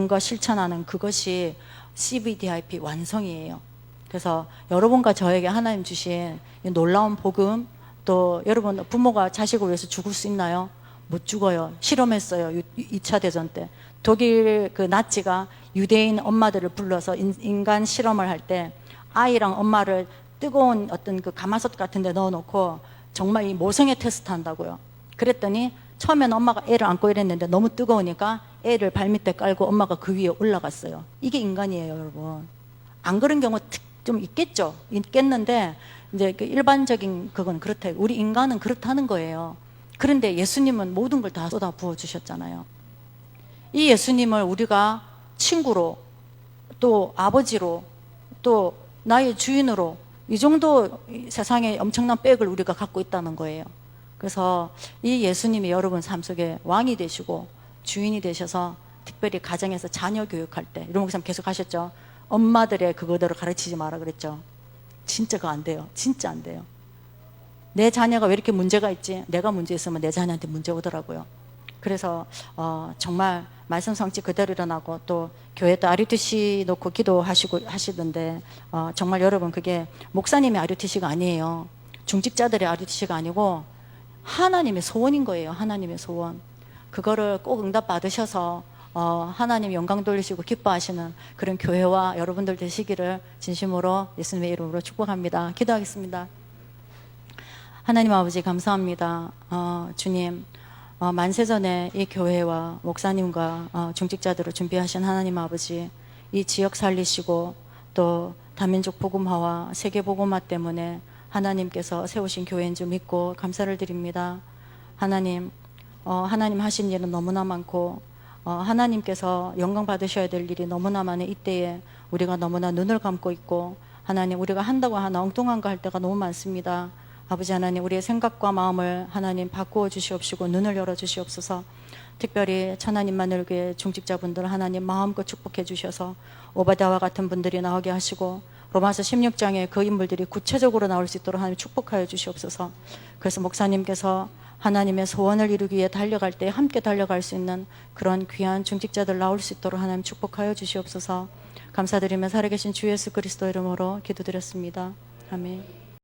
거 실천하는 그것이 CVDIP 완성이에요. 그래서 여러분과 저에게 하나님 주신 이 놀라운 복음, 또 여러분 부모가 자식을 위해서 죽을 수 있나요? 못 죽어요. 실험했어요. 2차 대전 때 독일 그 나치가 유대인 엄마들을 불러서 인간 실험을 할 때 아이랑 엄마를 뜨거운 어떤 그 가마솥 같은 데 넣어놓고 정말 이 모성애 테스트 한다고요. 그랬더니 처음에는 엄마가 애를 안고 이랬는데 너무 뜨거우니까 애를 발밑에 깔고 엄마가 그 위에 올라갔어요. 이게 인간이에요, 여러분. 안 그런 경우 좀 있겠죠. 있겠는데 이제 그 일반적인 그건 그렇다. 우리 인간은 그렇다는 거예요. 그런데 예수님은 모든 걸 다 쏟아 부어 주셨잖아요. 이 예수님을 우리가 친구로, 또 아버지로, 또 나의 주인으로, 이 정도 세상에 엄청난 백을 우리가 갖고 있다는 거예요. 그래서 이 예수님이 여러분 삶 속에 왕이 되시고 주인이 되셔서 특별히 가정에서 자녀 교육할 때, 이런 목사님 계속 하셨죠. 엄마들의 그거대로 가르치지 마라 그랬죠. 진짜 그거 안 돼요. 진짜 안 돼요. 내 자녀가 왜 이렇게 문제가 있지? 내가 문제 있으면 내 자녀한테 문제 오더라고요. 그래서 정말 말씀 성취 그대로 일어나고, 또 교회도 RUTC 놓고 기도하시고 하시던데 정말 여러분, 그게 목사님의 RUTC가 아니에요. 중직자들의 RUTC가 아니고 하나님의 소원인 거예요. 하나님의 소원. 그거를 꼭 응답 받으셔서 하나님 영광 돌리시고 기뻐하시는 그런 교회와 여러분들 되시기를 진심으로 예수님의 이름으로 축복합니다. 기도하겠습니다. 하나님 아버지 감사합니다. 주님, 만세전에 이 교회와 목사님과 중직자들을 준비하신 하나님 아버지, 이 지역 살리시고 또 다민족 복음화와 세계 복음화 때문에 하나님께서 세우신 교회인 줄 믿고 감사를 드립니다. 하나님, 하나님 하신 일은 너무나 많고 하나님께서 영광 받으셔야 될 일이 너무나 많은 이때에 우리가 너무나 눈을 감고 있고, 하나님, 우리가 한다고 하나 엉뚱한 거 할 때가 너무 많습니다. 아버지 하나님, 우리의 생각과 마음을 하나님 바꾸어 주시옵시고 눈을 열어 주시옵소서. 특별히 천하님만을 위해 중직자분들 하나님 마음껏 축복해 주셔서 오바댜와 같은 분들이 나오게 하시고 로마서 16장에 그 인물들이 구체적으로 나올 수 있도록 하나님 축복하여 주시옵소서. 그래서 목사님께서 하나님의 소원을 이루기 위해 달려갈 때 함께 달려갈 수 있는 그런 귀한 중직자들 나올 수 있도록 하나님 축복하여 주시옵소서. 감사드리며 살아계신 주 예수 그리스도 이름으로 기도드렸습니다. 아멘.